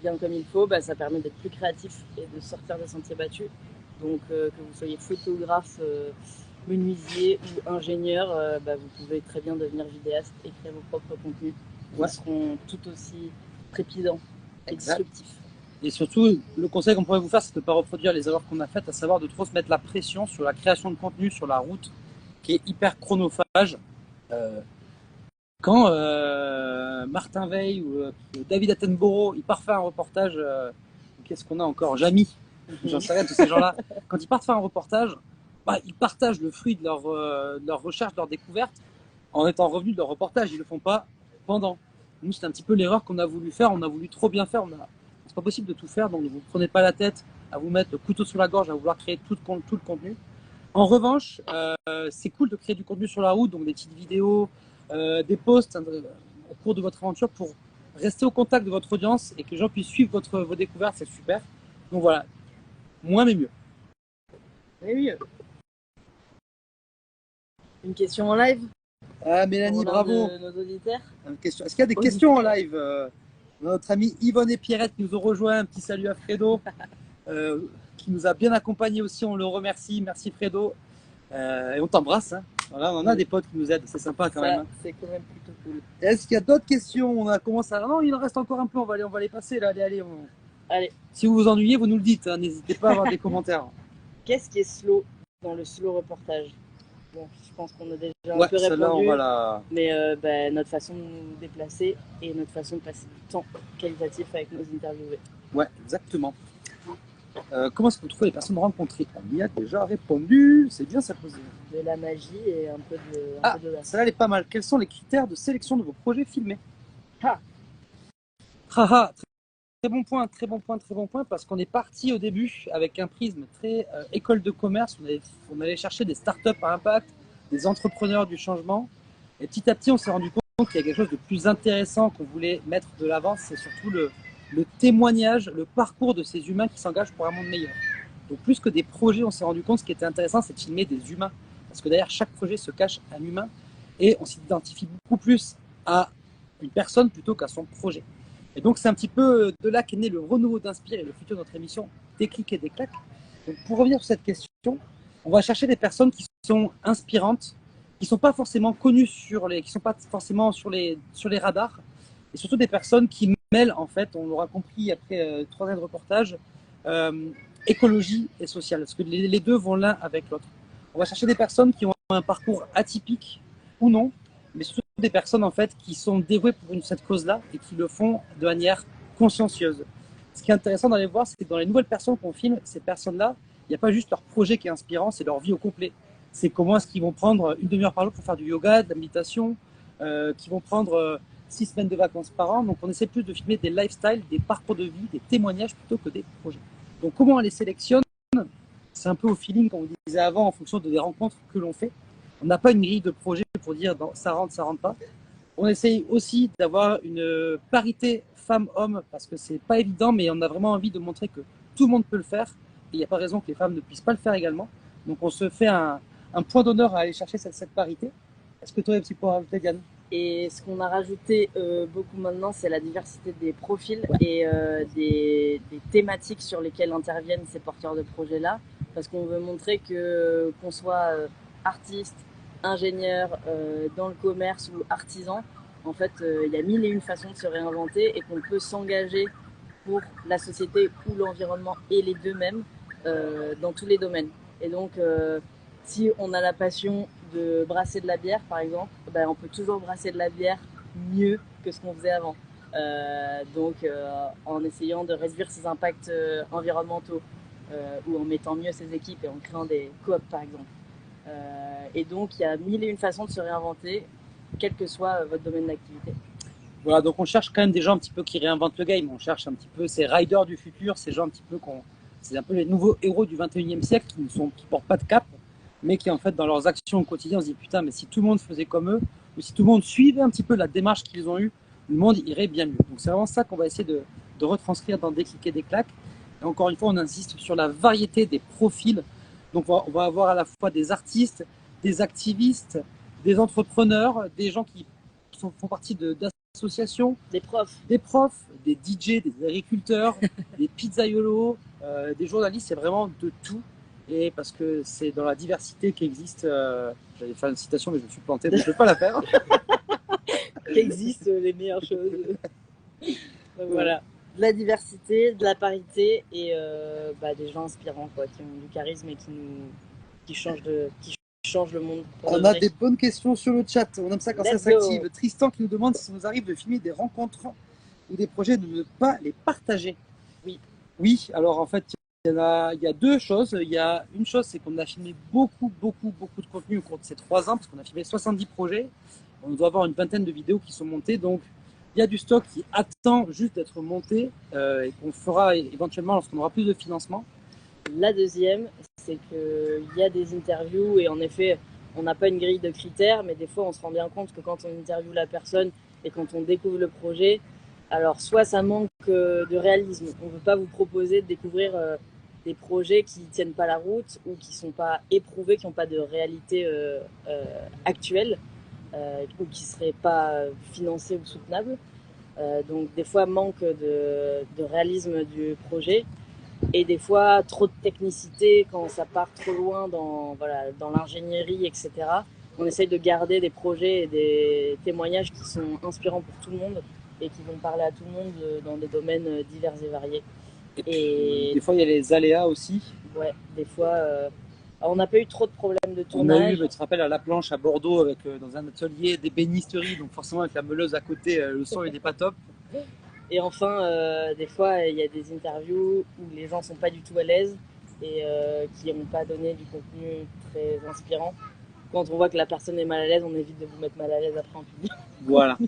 bien comme il faut, ça permet d'être plus créatif et de sortir des sentiers battus. Donc que vous soyez photographe, menuisier ou ingénieur, vous pouvez très bien devenir vidéaste et créer vos propres contenus qui seront tout aussi trépidants et disruptifs. Et surtout, le conseil qu'on pourrait vous faire, c'est de ne pas reproduire les erreurs qu'on a faites, à savoir de trop se mettre la pression sur la création de contenu sur la route, qui est hyper chronophage. Quand Martin Veil ou David Attenborough, ils partent faire un reportage, qu'est-ce qu'on a encore, Jamy, j'en sais rien, tous ces gens-là, quand ils partent faire un reportage, ils partagent le fruit de leur recherche, de leur découverte, en étant revenus de leur reportage. Ils ne le font pas pendant. Nous, c'est un petit peu l'erreur qu'on a voulu faire. On a voulu trop bien faire. C'est pas possible de tout faire, donc ne vous prenez pas la tête à vous mettre le couteau sous la gorge, à vouloir créer tout le contenu. En revanche, c'est cool de créer du contenu sur la route, donc des petites vidéos, des posts au cours de votre aventure pour rester au contact de votre audience et que les gens puissent suivre vos découvertes, c'est super. Donc voilà, moins mais mieux. Mais mieux. Une question en live? Ah, Mélanie, bravo. De nos auditeurs. Est-ce qu'il y a des questions en live? Notre ami Yvonne et Pierrette nous ont rejoint. Un petit salut à Fredo, qui nous a bien accompagnés aussi. On le remercie. Merci Fredo. Et on t'embrasse. Hein. Voilà, on en a des potes qui nous aident. C'est sympa quand même. Hein. C'est quand même plutôt cool. Est-ce qu'il y a d'autres questions? On a commencé à... Non, il en reste encore un peu. On va les passer là. Allez. Allez. Si vous vous ennuyez, vous nous le dites. Hein. N'hésitez pas à avoir des commentaires. Qu'est-ce qui est slow dans le slow reportage? Bon, je pense qu'on a déjà un peu répondu, mais notre façon de nous déplacer et notre façon de passer du temps qualitatif avec nos interviewés. Ouais, exactement. Comment est-ce qu'on trouve les personnes rencontrées? On y a déjà répondu, c'est bien ça posé. De la magie et un peu de celle-là elle est pas mal. Quels sont les critères de sélection de vos projets filmés? Très bon point, parce qu'on est parti au début avec un prisme très école de commerce. On allait chercher des startups à impact, des entrepreneurs du changement. Et petit à petit, on s'est rendu compte qu'il y a quelque chose de plus intéressant qu'on voulait mettre de l'avant. C'est surtout le témoignage, le parcours de ces humains qui s'engagent pour un monde meilleur. Donc plus que des projets, on s'est rendu compte que ce qui était intéressant, c'est de filmer des humains. Parce que derrière chaque projet se cache un humain. Et on s'identifie beaucoup plus à une personne plutôt qu'à son projet. Et donc, c'est un petit peu de là qu'est né le renouveau d'Inspire et le futur de notre émission Déclic et Déclac. Donc, pour revenir sur cette question, on va chercher des personnes qui sont inspirantes, qui ne sont pas forcément connues qui sont pas forcément sur les radars, et surtout des personnes qui mêlent, en fait, on l'aura compris après 3 ans de reportage, écologie et sociale, parce que les deux vont l'un avec l'autre. On va chercher des personnes qui ont un parcours atypique ou non, mais surtout des personnes en fait qui sont dévouées pour cette cause-là et qui le font de manière consciencieuse. Ce qui est intéressant d'aller voir, c'est que dans les nouvelles personnes qu'on filme, ces personnes-là, il n'y a pas juste leur projet qui est inspirant, c'est leur vie au complet. C'est comment est-ce qu'ils vont prendre une demi-heure par jour pour faire du yoga, de la méditation, qui vont prendre 6 semaines de vacances par an. Donc on essaie plus de filmer des lifestyles, des parcours de vie, des témoignages plutôt que des projets. Donc comment on les sélectionne? C'est un peu au feeling, comme on disait avant, en fonction des rencontres que l'on fait. On n'a pas une grille de projet pour dire ça rentre pas. On essaye aussi d'avoir une parité femmes-hommes parce que c'est pas évident, mais on a vraiment envie de montrer que tout le monde peut le faire et il n'y a pas raison que les femmes ne puissent pas le faire également. Donc on se fait un point d'honneur à aller chercher cette parité. Est-ce que tu aurais un petit point à rajouter, Diane? Et ce qu'on a rajouté beaucoup maintenant, c'est la diversité des profils et des thématiques sur lesquelles interviennent ces porteurs de projets-là. Parce qu'on veut montrer qu'on soit artiste, ingénieur, dans le commerce ou artisan, en fait, il y a mille et une façons de se réinventer et qu'on peut s'engager pour la société ou l'environnement et les deux mêmes dans tous les domaines. Et donc, si on a la passion de brasser de la bière, par exemple, ben, on peut toujours brasser de la bière mieux que ce qu'on faisait avant. En essayant de réduire ses impacts environnementaux ou en mettant mieux ses équipes et en créant des coops, par exemple. Et donc, il y a mille et une façons de se réinventer, quel que soit votre domaine d'activité. Voilà, donc on cherche quand même des gens un petit peu qui réinventent le game. On cherche un petit peu ces riders du futur, ces gens un petit peu c'est un peu les nouveaux héros du 21e siècle qui portent pas de cap, mais qui en fait dans leurs actions au quotidien on se dit putain, mais si tout le monde faisait comme eux, ou si tout le monde suivait un petit peu la démarche qu'ils ont eue, le monde irait bien mieux. Donc c'est vraiment ça qu'on va essayer de retranscrire dans Déclic et Déclac. Et encore une fois, on insiste sur la variété des profils. Donc on va avoir à la fois des artistes, des activistes, des entrepreneurs, des gens qui font partie d'associations, des profs, des DJ, des agriculteurs, des pizzaiolos, des journalistes, c'est vraiment de tout. Et parce que c'est dans la diversité qu'existe, j'allais faire une citation mais je me suis planté, donc je ne vais pas la faire. Qu'existent les meilleures choses. Donc voilà, de la diversité, de la parité et des gens inspirants quoi, qui ont du charisme et qui changent le monde. On a des bonnes questions sur le chat, on aime ça quand ça s'active. Tristan qui nous demande si ça nous arrive de filmer des rencontres ou des projets, de ne pas les partager. Oui, alors en fait, il y a deux choses. Il y a une chose, c'est qu'on a filmé beaucoup de contenu au cours de ces 3 ans, parce qu'on a filmé 70 projets. On doit avoir une vingtaine de vidéos qui sont montées, donc il y a du stock qui attend juste d'être monté et qu'on fera éventuellement lorsqu'on aura plus de financement. La deuxième, c'est qu'il y a des interviews et en effet, on n'a pas une grille de critères, mais des fois, on se rend bien compte que quand on interviewe la personne et quand on découvre le projet, alors soit ça manque de réalisme, on ne veut pas vous proposer de découvrir des projets qui ne tiennent pas la route ou qui ne sont pas éprouvés, qui n'ont pas de réalité actuelle ou qui ne seraient pas financés ou soutenables. Donc des fois, manque de réalisme du projet. Et des fois, trop de technicité quand ça part trop loin dans l'ingénierie, etc. On essaye de garder des projets et des témoignages qui sont inspirants pour tout le monde et qui vont parler à tout le monde dans des domaines divers et variés. Et des fois, il y a les aléas aussi. Ouais, des fois, on n'a pas eu trop de problèmes de tournage. On a eu, tu te rappelles, à La Planche, à Bordeaux, dans un atelier d'ébénisterie, donc forcément avec la meuleuse à côté, le son n'était pas top. Et enfin, des fois, il y a des interviews où les gens sont pas du tout à l'aise et qui n'ont pas donné du contenu très inspirant. Quand on voit que la personne est mal à l'aise, on évite de vous mettre mal à l'aise après en public. Voilà.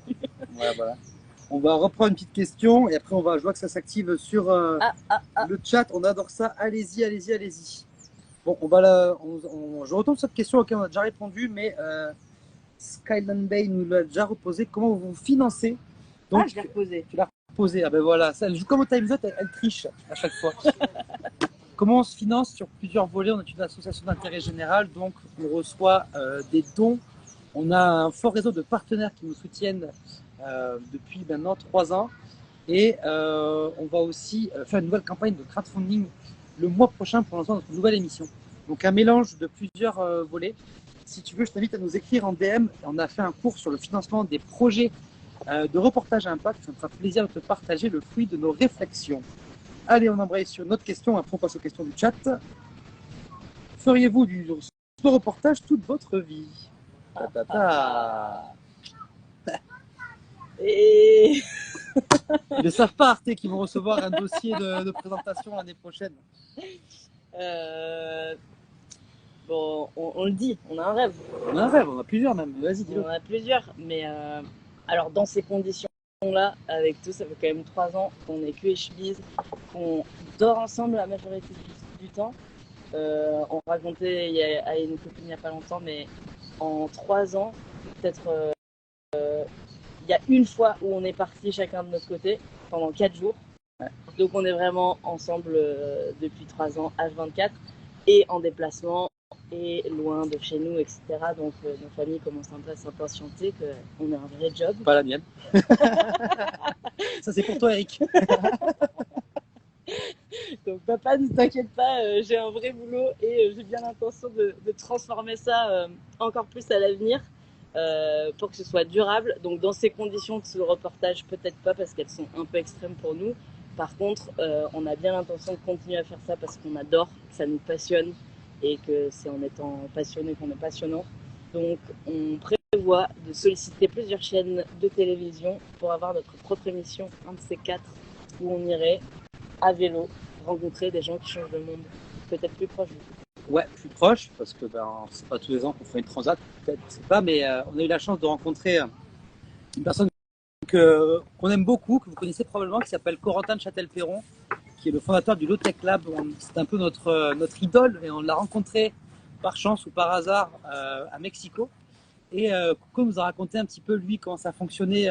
Voilà. On va reprendre une petite question et après je vois que ça s'active sur le chat. On adore ça. Allez-y. Bon, je retourne sur cette question auquel on a déjà répondu, mais Skyland Bay nous l'a déjà reposé. Comment vous financez? Donc, je l'ai reposé. Tu l'as reposé. Ah ben voilà, elle joue comme au Time's Up, elle triche à chaque fois. Comment on se finance sur plusieurs volets? On est une association d'intérêt général, donc on reçoit des dons. On a un fort réseau de partenaires qui nous soutiennent depuis maintenant 3 ans. Et on va aussi faire une nouvelle campagne de crowdfunding le mois prochain pour lancer notre nouvelle émission. Donc un mélange de plusieurs volets. Si tu veux, je t'invite à nous écrire en DM. On a fait un cours sur le financement des projets de reportage à impact. Ça me fera plaisir de te partager le fruit de nos réflexions. Allez, on embraye sur notre question. Après, on passe aux questions du chat. Feriez-vous du reportage toute votre vie? Et... Ils ne savent pas, Arte, qu'ils vont recevoir un dossier de présentation l'année prochaine. Bon, on le dit, on a un rêve. On a un rêve, on a plusieurs même. Vas-y, dis-le. On en a plusieurs, mais alors dans ces conditions-là, avec tout, ça fait quand même 3 ans qu'on est cul et chemise, qu'on dort ensemble la majorité du temps. On racontait à une copine il n'y a pas longtemps, mais en 3 ans, peut-être y a une fois où on est partis chacun de notre côté pendant 4 jours. Ouais. Donc on est vraiment ensemble depuis 3 ans, H24, et en déplacement, et loin de chez nous, etc. Donc nos familles commencent un peu à s'impatienter qu'on ait un vrai job. Pas la mienne. Ça c'est pour toi, Eric. Donc papa, ne t'inquiète pas, j'ai un vrai boulot et j'ai bien l'intention de transformer ça encore plus à l'avenir pour que ce soit durable. Donc dans ces conditions de reportage, peut-être pas parce qu'elles sont un peu extrêmes pour nous. Par contre, on a bien l'intention de continuer à faire ça parce qu'on adore, que ça nous passionne et que c'est en étant passionné qu'on est passionnant. Donc on prévoit de solliciter plusieurs chaînes de télévision pour avoir notre propre émission, un de ces 4, où on irait à vélo rencontrer des gens qui changent le monde, peut-être plus proche. Ouais, plus proche, parce que c'est pas tous les ans qu'on fait une transat, peut-être, je sais pas, mais on a eu la chance de rencontrer une personne qu'on aime beaucoup, que vous connaissez probablement, qui s'appelle Corentin de Châtel-Perron, qui est le fondateur du Low Tech Lab. C'est un peu notre idole, et on l'a rencontré par chance ou par hasard à Mexico. Et Coco nous a raconté un petit peu, lui, comment ça fonctionnait,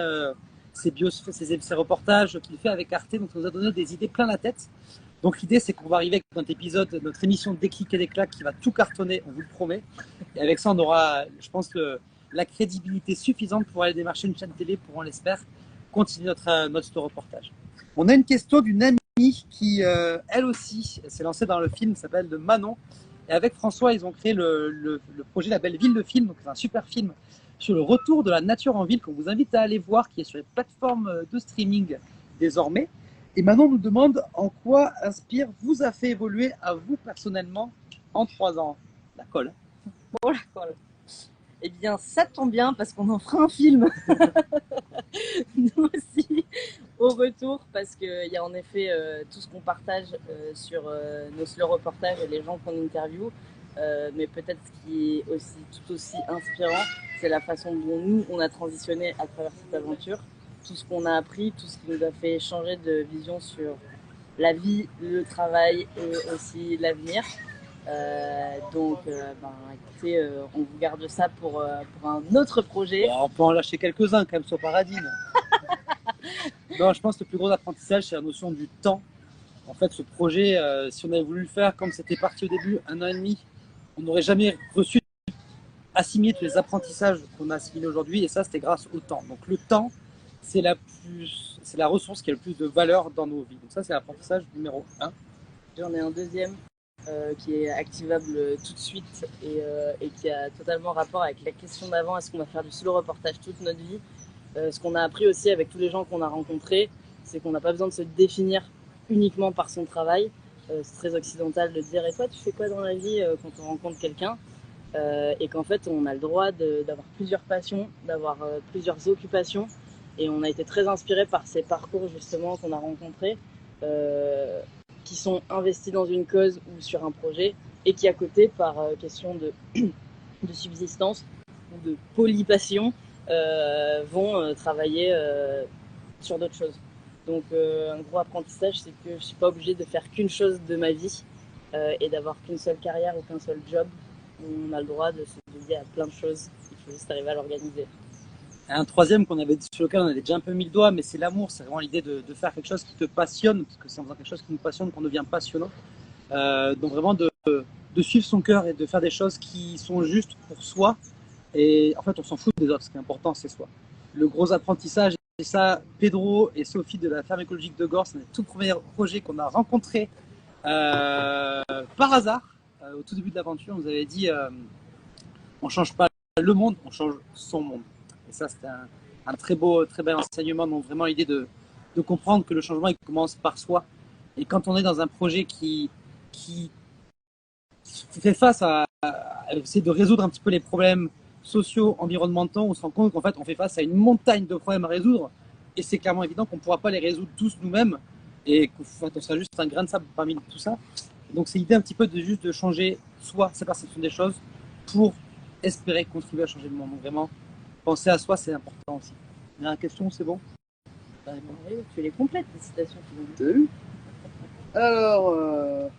ses reportages qu'il fait avec Arte. Donc, ça nous a donné des idées plein la tête. Donc, l'idée, c'est qu'on va arriver avec notre épisode, notre émission Déclic et des claques qui va tout cartonner, on vous le promet. Et avec ça, on aura, je pense, la crédibilité suffisante pour aller démarcher une chaîne télé pour, on l'espère, continuer notre reportage. On a une question d'une amie qui, elle aussi, s'est lancée dans le film qui s'appelle Manon. Et avec François, ils ont créé le projet La Belle Ville de film. Donc, c'est un super film sur le retour de la nature en ville qu'on vous invite à aller voir, qui est sur les plateformes de streaming désormais. Et Manon nous demande en quoi Inspire vous a fait évoluer à vous personnellement en 3 ans. La colle. Bon, la colle. Eh bien, ça tombe bien parce qu'on en fera un film. Nous aussi, au retour, parce qu'il y a en effet tout ce qu'on partage sur nos slow reportages et les gens qu'on interviewe. Mais peut-être ce qui est aussi tout aussi inspirant, c'est la façon dont nous, on a transitionné à travers cette aventure. Tout ce qu'on a appris, tout ce qui nous a fait changer de vision sur la vie, le travail et aussi l'avenir. Écoutez, on vous garde ça pour un autre projet. Bon, on peut en lâcher quelques-uns quand même sur Paradine. Non, je pense que le plus gros apprentissage, c'est la notion du temps. En fait, ce projet, si on avait voulu le faire comme c'était parti au début, 1 an et demi, on n'aurait jamais assimilé tous les apprentissages qu'on a assimilés aujourd'hui, et ça, c'était grâce au temps. Donc le temps, c'est la ressource qui a le plus de valeur dans nos vies. Donc ça, c'est l'apprentissage numéro 1. J'en ai un deuxième qui est activable tout de suite et qui a totalement rapport avec la question d'avant, est-ce qu'on va faire du slow reportage toute notre vie. Ce qu'on a appris aussi avec tous les gens qu'on a rencontrés, c'est qu'on n'a pas besoin de se définir uniquement par son travail. C'est très occidental de dire « et toi, tu fais quoi dans la vie ?» quand on rencontre quelqu'un. Et qu'en fait, on a le droit d'avoir plusieurs passions, d'avoir plusieurs occupations. Et on a été très inspirés par ces parcours justement qu'on a rencontrés, qui sont investis dans une cause ou sur un projet, et qui à côté, par question de subsistance ou de polypassion, vont travailler sur d'autres choses. Donc un gros apprentissage, c'est que je ne suis pas obligée de faire qu'une chose de ma vie et d'avoir qu'une seule carrière ou qu'un seul job. On a le droit de se dédier à plein de choses, il faut juste arriver à l'organiser. Un troisième sur lequel on avait déjà un peu mis le doigt, mais c'est l'amour. C'est vraiment l'idée de faire quelque chose qui te passionne, parce que c'est en faisant quelque chose qui nous passionne qu'on devient passionnant. Donc vraiment de suivre son cœur et de faire des choses qui sont justes pour soi. Et en fait, on s'en fout des autres. Ce qui est important, c'est soi. Le gros apprentissage, et ça, Pedro et Sophie de la ferme écologique de Gorse, c'est le tout premier projet qu'on a rencontré par hasard au tout début de l'aventure. On nous avait dit on change pas le monde, on change son monde. Et ça, c'était un très bel enseignement. Donc vraiment l'idée de comprendre que le changement, il commence par soi. Et quand on est dans un projet qui fait face à essayer de résoudre un petit peu les problèmes sociaux, environnementaux, on se rend compte qu'en fait, on fait face à une montagne de problèmes à résoudre. Et c'est clairement évident qu'on ne pourra pas les résoudre tous nous-mêmes. Et qu'on sera juste un grain de sable parmi tout ça. Donc c'est l'idée un petit peu de changer soi, sa perception des choses, pour espérer contribuer à changer le monde. Donc vraiment, penser à soi, c'est important aussi. Dernière question, c'est bon? Oui, tu les complètes, les citations. T'as vu? Alors,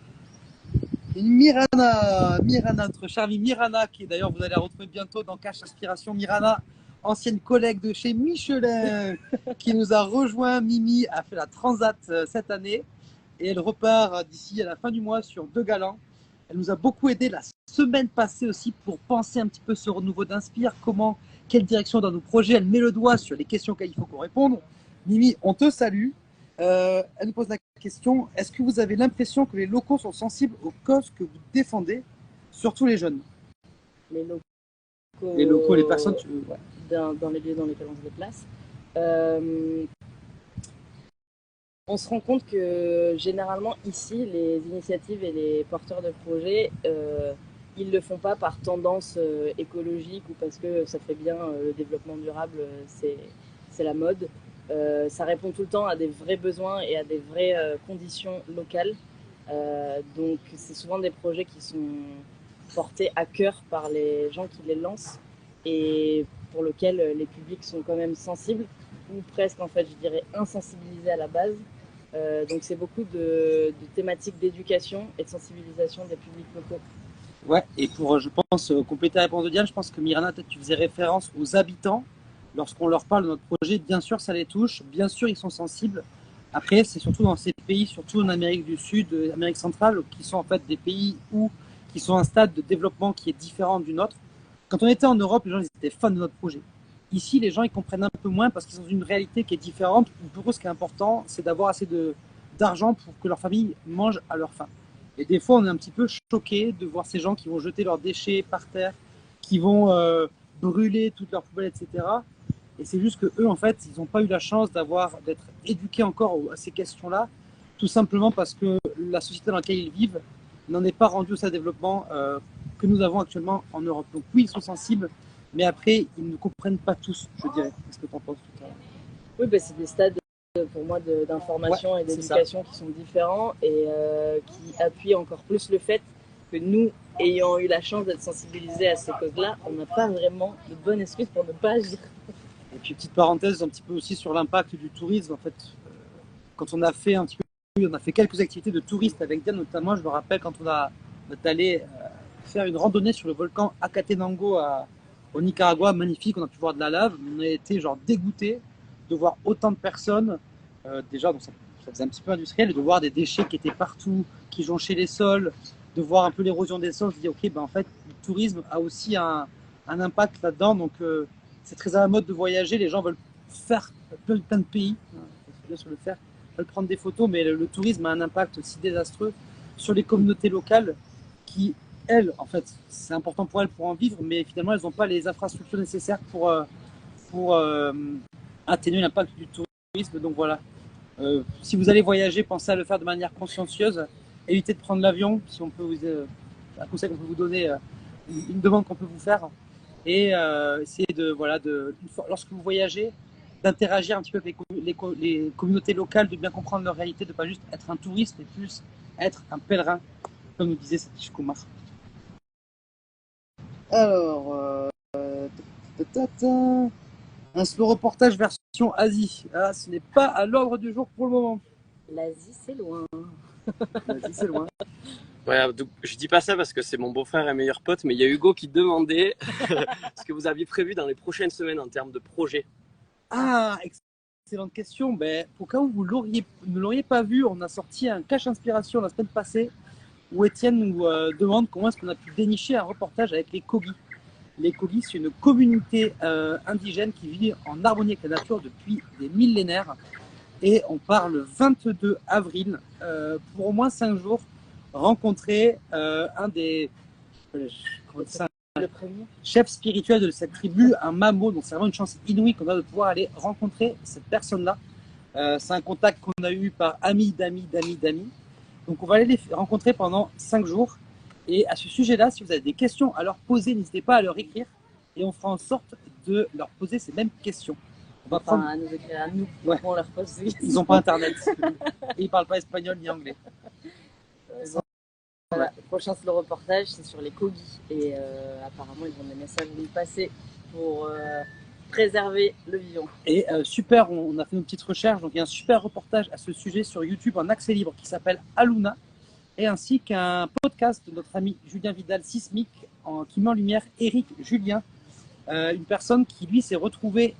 Mirana, notre chère amie Mirana, qui d'ailleurs vous allez la retrouver bientôt dans Cache Inspiration. Mirana, ancienne collègue de chez Michelin, qui nous a rejoint. Mimi a fait la Transat cette année et elle repart d'ici à la fin du mois sur 2 galants. Elle nous a beaucoup aidé la semaine passée aussi pour penser un petit peu ce renouveau d'Inspire, quelle direction dans nos projets. Elle met le doigt sur les questions auxquelles il faut qu'on réponde. Mimi, on te salue. Elle nous pose la question, est-ce que vous avez l'impression que les locaux sont sensibles aux causes que vous défendez, surtout les jeunes? Les locaux, les personnes, ouais. Dans les lieux dans lesquels on se déplace. On se rend compte que généralement ici, les initiatives et les porteurs de projets, ils ne le font pas par tendance écologique ou parce que ça fait bien le développement durable, c'est la mode. Ça répond tout le temps à des vrais besoins et à des vraies conditions locales. Donc c'est souvent des projets qui sont portés à cœur par les gens qui les lancent et pour lesquels les publics sont quand même sensibles ou presque en fait je dirais insensibilisés à la base. Donc c'est beaucoup de thématiques d'éducation et de sensibilisation des publics locaux. Ouais, et pour, je pense, compléter la réponse de Diane, je pense que Mirana, peut-être tu faisais référence aux habitants. Lorsqu'on leur parle de notre projet, bien sûr, ça les touche. Bien sûr, ils sont sensibles. Après, c'est surtout dans ces pays, surtout en Amérique du Sud, Amérique centrale, qui sont en fait des pays qui sont à un stade de développement qui est différent du nôtre. Quand on était en Europe, les gens ils étaient fans de notre projet. Ici, les gens ils comprennent un peu moins parce qu'ils ont une réalité qui est différente. Pour eux, ce qui est important, c'est d'avoir assez d'argent pour que leur famille mange à leur faim. Et des fois, on est un petit peu choqués de voir ces gens qui vont jeter leurs déchets par terre, qui vont brûler toutes leurs poubelles, etc. Et c'est juste qu'eux, en fait, ils n'ont pas eu la chance d'être éduqués encore à ces questions-là, tout simplement parce que la société dans laquelle ils vivent n'en est pas rendue au stade de développement que nous avons actuellement en Europe. Donc oui, ils sont sensibles, mais après, ils ne comprennent pas tous, je dirais. Qu'est-ce que tu en penses tout à l'heure? Oui, bah, c'est des stades pour moi d'information et d'éducation qui sont différents et qui appuient encore plus le fait que nous, ayant eu la chance d'être sensibilisés à ces causes-là, on n'a pas vraiment de bonne excuse pour ne pas agir. Et puis, petite parenthèse, un petit peu aussi sur l'impact du tourisme. En fait, quand on a fait quelques activités de touristes avec Diane, notamment, je me rappelle quand on est allé faire une randonnée sur le volcan Acatenango au Nicaragua, magnifique, on a pu voir de la lave, on a été genre dégoûtés de voir autant de personnes, déjà, donc ça faisait un petit peu industriel, et de voir des déchets qui étaient partout, qui jonchaient les sols, de voir un peu l'érosion des sols, se dire, ok, ben en fait, le tourisme a aussi un impact là-dedans, donc c'est très à la mode de voyager, les gens veulent faire plein de pays, bien sûr le faire, veulent prendre des photos, mais le tourisme a un impact aussi désastreux sur les communautés locales qui, elles, en fait, c'est important pour elles pour en vivre, mais finalement, elles n'ont pas les infrastructures nécessaires pour atténuer l'impact du tourisme. Donc voilà, si vous allez voyager, pensez à le faire de manière consciencieuse, évitez de prendre l'avion, si on peut un conseil qu'on peut vous donner, une demande qu'on peut vous faire, et essayez lorsque vous voyagez, d'interagir un petit peu avec les communautés locales, de bien comprendre leur réalité, de ne pas juste être un touriste, mais plus être un pèlerin, comme nous disait Satish Kumar. Alors, un slow reportage version Asie. Ah, ce n'est pas à l'ordre du jour pour le moment. L'Asie, c'est loin. L'Asie, c'est loin. Ouais, donc, je dis pas ça parce que c'est mon beau-frère et meilleur pote, mais il y a Hugo qui demandait ce que vous aviez prévu dans les prochaines semaines en termes de projets. Ah, excellente question. Ben, au cas où vous ne l'auriez pas vu, on a sorti un cache inspiration la semaine passée où Étienne nous demande comment est-ce qu'on a pu dénicher un reportage avec les Kogi. Les Kogi, c'est une communauté indigène qui vit en harmonie avec la nature depuis des millénaires. Et on part le 22 avril pour au moins 5 jours rencontrer un des chefs spirituels de cette tribu, un mamo. Donc c'est vraiment une chance inouïe qu'on a de pouvoir aller rencontrer cette personne-là. C'est un contact qu'on a eu par amis d'amis. Donc on va aller les rencontrer pendant 5 jours. Et à ce sujet-là, si vous avez des questions à leur poser, n'hésitez pas à leur écrire et on fera en sorte de leur poser ces mêmes questions. On va prendre à nous écrire à nous, ouais. On leur pose ces questions. Ils n'ont pas internet et ils parlent pas espagnol ni anglais. Voilà, le prochain slow reportage, c'est sur les Kogi et apparemment ils ont des messages à nous passer pour préserver le vivant. Et super, on a fait une petite recherche, donc il y a un super reportage à ce sujet sur YouTube en accès libre qui s'appelle Aluna, et ainsi qu'un podcast de notre ami Julien Vidal Sismique qui met en lumière Eric Julien, une personne qui lui s'est retrouvée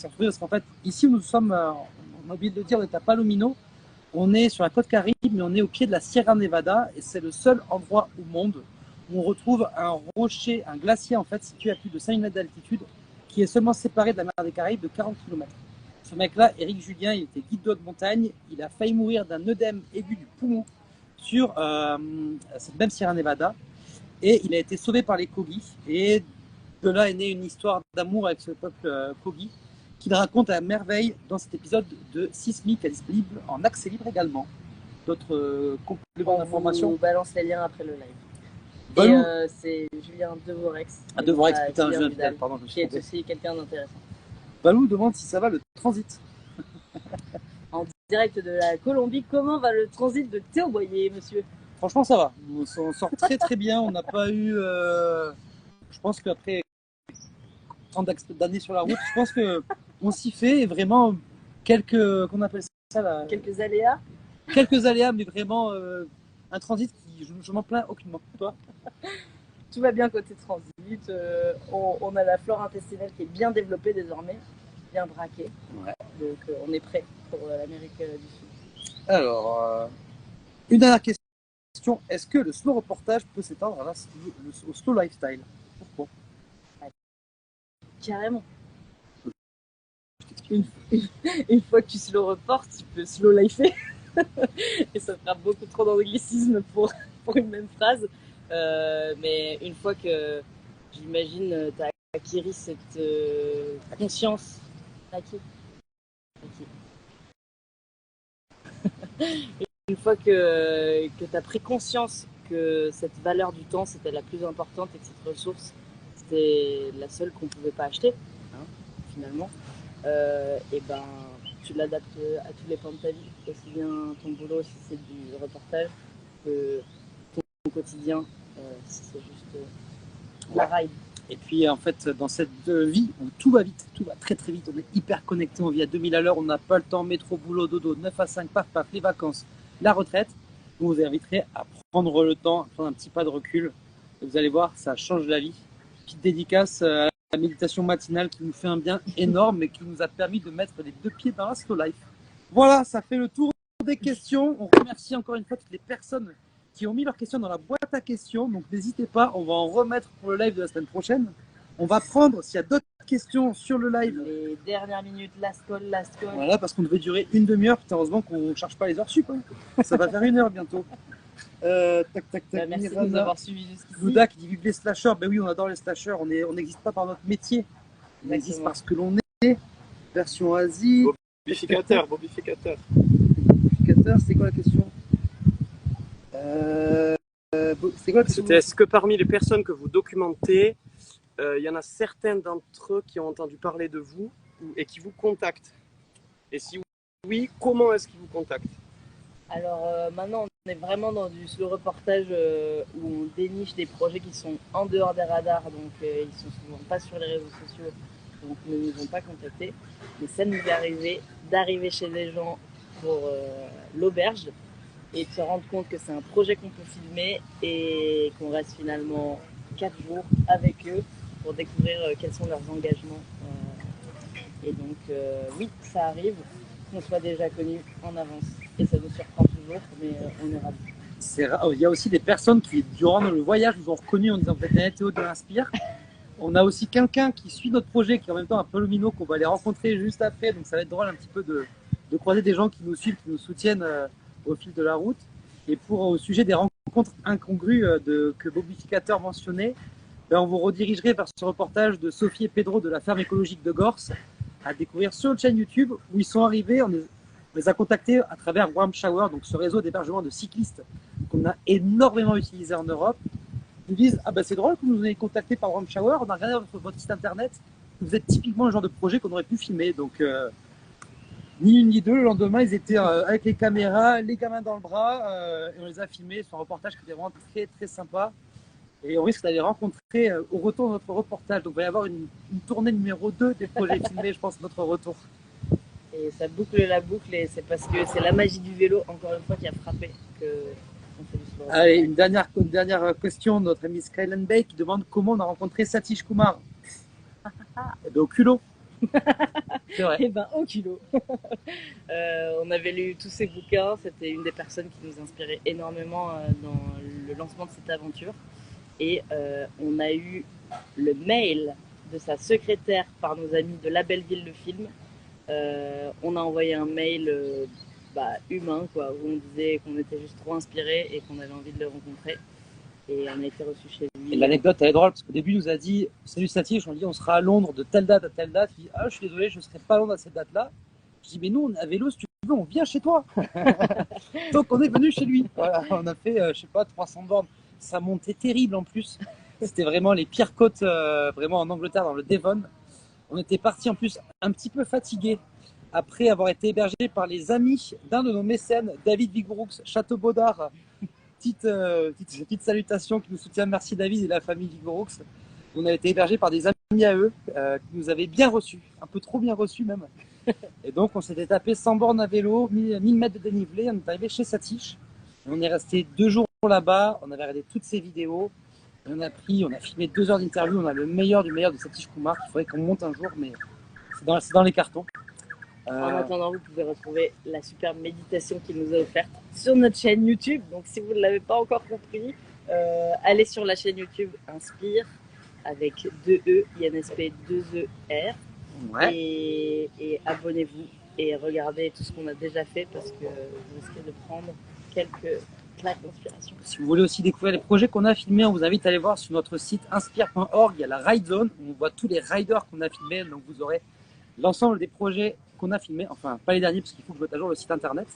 parce qu'en fait ici où nous sommes, on a oublié de le dire, on est à Palomino, on est sur la côte Caraïbe, mais on est au pied de la Sierra Nevada et c'est le seul endroit au monde où on retrouve un rocher, un glacier en fait situé à plus de 5000 mètres d'altitude qui est seulement séparé de la mer des Caraïbes de 40 km. Ce mec-là, Éric Julien, il était guide de montagne, il a failli mourir d'un œdème aigu du poumon sur cette même Sierra Nevada et il a été sauvé par les Kogi et de là est née une histoire d'amour avec ce peuple Kogi qu'il raconte à merveille dans cet épisode de Sismique, disponible en accès libre également. D'autres compléments d'informations. On balance les liens après le live. Balou. Et c'est Julien Devorex. Ah, Devorex, putain, Julien Vidal, pardon. Qui est aussi quelqu'un d'intéressant. Balou demande si ça va le transit. En direct de la Colombie, comment va le transit de Théo Boyer, monsieur? Franchement, ça va. On s'en sort très très bien. On n'a pas eu. Je pense qu'après tant d'années sur la route, je pense qu'on s'y fait et vraiment quelques. Qu'on appelle ça là, quelques aléas. Quelques aléas, mais vraiment un transit qui. Je m'en plains aucunement. Toi? Tout va bien côté transit. On a la flore intestinale qui est bien développée désormais, bien braquée. Ouais. Donc on est prêt pour l'Amérique du Sud. Alors, une dernière question. Est-ce que le slow reportage peut s'étendre au slow lifestyle? Pourquoi? Carrément. Une fois que tu slow reportes, tu peux slow lifer. Et ça fera beaucoup trop d'anglicisme pour une même phrase. Mais une fois que, j'imagine, tu as acquis cette conscience. Une fois que tu as pris conscience que cette valeur du temps, c'était la plus importante et que cette ressource, c'était la seule qu'on ne pouvait pas acheter, finalement, et ben tu l'adaptes à tous les pans de ta vie, aussi bien ton boulot si c'est du reportage que ton quotidien si c'est juste la ride. Et puis en fait dans cette vie où tout va vite, tout va très très vite, on est hyper connecté, on vit à 2000 à l'heure, on n'a pas le temps, métro, boulot, dodo, 9 à 5, paf paf, les vacances, la retraite. Je vous inviterai à prendre le temps, à prendre un petit pas de recul et vous allez voir, ça change la vie. Petite dédicace à la méditation matinale qui nous fait un bien énorme et qui nous a permis de mettre les deux pieds dans la slow life. Voilà, ça fait le tour des questions. On remercie encore une fois toutes les personnes qui ont mis leurs questions dans la boîte à questions. Donc n'hésitez pas, on va en remettre pour le live de la semaine prochaine. On va prendre, s'il y a d'autres questions sur le live. Les dernières minutes, last call. Voilà, parce qu'on devait durer une demi-heure. Putain, heureusement qu'on ne charge pas les heures sup. Ça va faire 1 heure bientôt. Tac. Merci de nous avoir suivis jusqu'ici. Louda qui dit vive les slashers. Ben oui, on adore les slashers. On n'existe pas par notre métier. On existe parce que l'on est. Version Asie. Bobificateur. C'est quoi la question? C'est quoi la question? C'était est-ce que parmi les personnes que vous documentez, il y en a certains d'entre eux qui ont entendu parler de vous et qui vous contactent? Et si oui, comment est-ce qu'ils vous contactent? Alors maintenant, on est vraiment dans du slow reportage où on déniche des projets qui sont en dehors des radars, donc ils sont souvent pas sur les réseaux sociaux, donc ils ne nous ont pas contactés. Mais ça nous est arrivé d'arriver chez des gens pour l'auberge et de se rendre compte que c'est un projet qu'on peut filmer et qu'on reste finalement 4 jours avec eux pour découvrir quels sont leurs engagements. Et donc oui, ça arrive qu'on soit déjà connu en avance. Et ça nous surprend toujours, mais on est ravis. Il y a aussi des personnes qui, durant le voyage, nous ont reconnus en disant vous êtes la Théo de l'Inspire. On a aussi quelqu'un qui suit notre projet, qui est en même temps un Palomino, qu'on va aller rencontrer juste après. Donc ça va être drôle un petit peu de croiser des gens qui nous suivent, qui nous soutiennent au fil de la route. Et au sujet des rencontres incongrues que Bobificateur mentionnait, on vous redirigerait vers ce reportage de Sophie et Pedro de la ferme écologique de Gorse à découvrir sur notre chaîne YouTube où ils sont arrivés. On les a contactés à travers Warm Shower, donc ce réseau d'hébergement de cyclistes qu'on a énormément utilisé en Europe. Ils nous disent c'est drôle que vous nous ayez contacté par Warm Shower, on a regardé votre site internet, vous êtes typiquement le genre de projet qu'on aurait pu filmer. Donc ni une ni deux, le lendemain ils étaient avec les caméras, les gamins dans le bras, et on les a filmés sur un reportage qui était vraiment très très sympa. Et on risque d'aller rencontrer au retour de notre reportage. Donc il va y avoir une tournée numéro 2 des projets filmés, je pense, notre retour. Et ça boucle la boucle et c'est parce que c'est la magie du vélo, encore une fois, qui a frappé qu'on fait du sport. Allez, une dernière question de notre ami Skyland Bay qui demande comment on a rencontré Satish Kumar. Eh ben, au culot. C'est vrai. Eh ben, au kilo. On avait lu tous ces bouquins, c'était une des personnes qui nous inspirait énormément dans le lancement de cette aventure. Et on a eu le mail de sa secrétaire par nos amis de La Belle Ville le film. On a envoyé un mail humain, quoi, où on disait qu'on était juste trop inspirés et qu'on avait envie de le rencontrer. Et on a été reçus chez lui. Et l'anecdote, elle est drôle parce qu'au début, il nous a dit salut Satich, on dit on sera à Londres de telle date à telle date. Il dit ah, je suis désolé, je ne serai pas à Londres à cette date-là. Je dis mais nous, on est à vélo, si tu veux, on vient chez toi. Donc on est venu chez lui. Voilà, on a fait, je sais pas, 300 bornes. Ça montait terrible en plus. C'était vraiment les pires côtes, vraiment en Angleterre, dans le Devon. On était parti en plus un petit peu fatigué après avoir été hébergé par les amis d'un de nos mécènes, David Vigouroux, Château Baudard. Petite salutation qui nous soutient. Merci David et la famille Vigouroux. On a été hébergés par des amis à eux qui nous avaient bien reçus, un peu trop bien reçus même. Et donc on s'était tapé 100 bornes à vélo, 1000 mètres de dénivelé. On est arrivé chez Satich. On est resté 2 jours là-bas. On avait regardé toutes ces vidéos. On a filmé 2 heures d'interview. On a le meilleur du meilleur de Satish Kumar. Il faudrait qu'on monte un jour, mais c'est dans les cartons. En attendant, vous pouvez retrouver la superbe méditation qu'il nous a offerte sur notre chaîne YouTube. Donc si vous ne l'avez pas encore compris, allez sur la chaîne YouTube Inspire avec 2 E, INSP 2 E R. Ouais. Et abonnez-vous et regardez tout ce qu'on a déjà fait parce que vous risquez de prendre quelques claques d'inspiration. Si vous voulez aussi découvrir les projets qu'on a filmés, on vous invite à aller voir sur notre site inspire.org. Il y a la Ride Zone où on voit tous les riders qu'on a filmés. Donc vous aurez l'ensemble des projets qu'on a filmés. Enfin, pas les derniers parce qu'il faut que je mette à jour le site internet.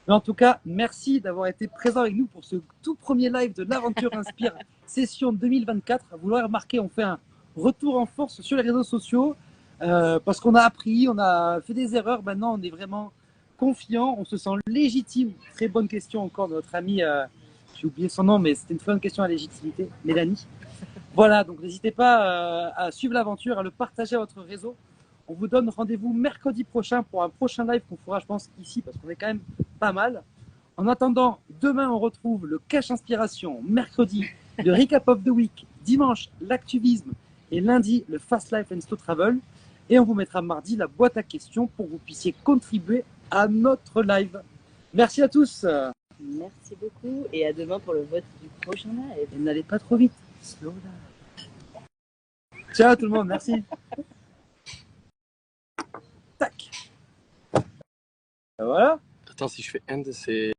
Mais en tout cas, merci d'avoir été présent avec nous pour ce tout premier live de l'Aventure Inspire session 2024. Vous l'aurez remarqué, on fait un retour en force sur les réseaux sociaux parce qu'on a appris, on a fait des erreurs. Maintenant, on est vraiment confiant, on se sent légitime. Très bonne question encore de notre amie, j'ai oublié son nom, mais c'était une très bonne question à légitimité, Mélanie. Voilà, donc n'hésitez pas à suivre l'aventure, à le partager à votre réseau. On vous donne rendez-vous mercredi prochain pour un prochain live qu'on fera, je pense, ici, parce qu'on est quand même pas mal. En attendant, demain, on retrouve le Cache Inspiration, mercredi, le Recap of the Week, dimanche, l'activisme, et lundi, le Fast Life and Slow Travel. Et on vous mettra mardi la boîte à questions pour que vous puissiez contribuer à notre live. Merci à tous. Merci beaucoup et à demain pour le vote du prochain live. Et n'allez pas trop vite. Slow live. Ciao tout le monde, merci. Tac. Et voilà. Attends, si je fais un de ces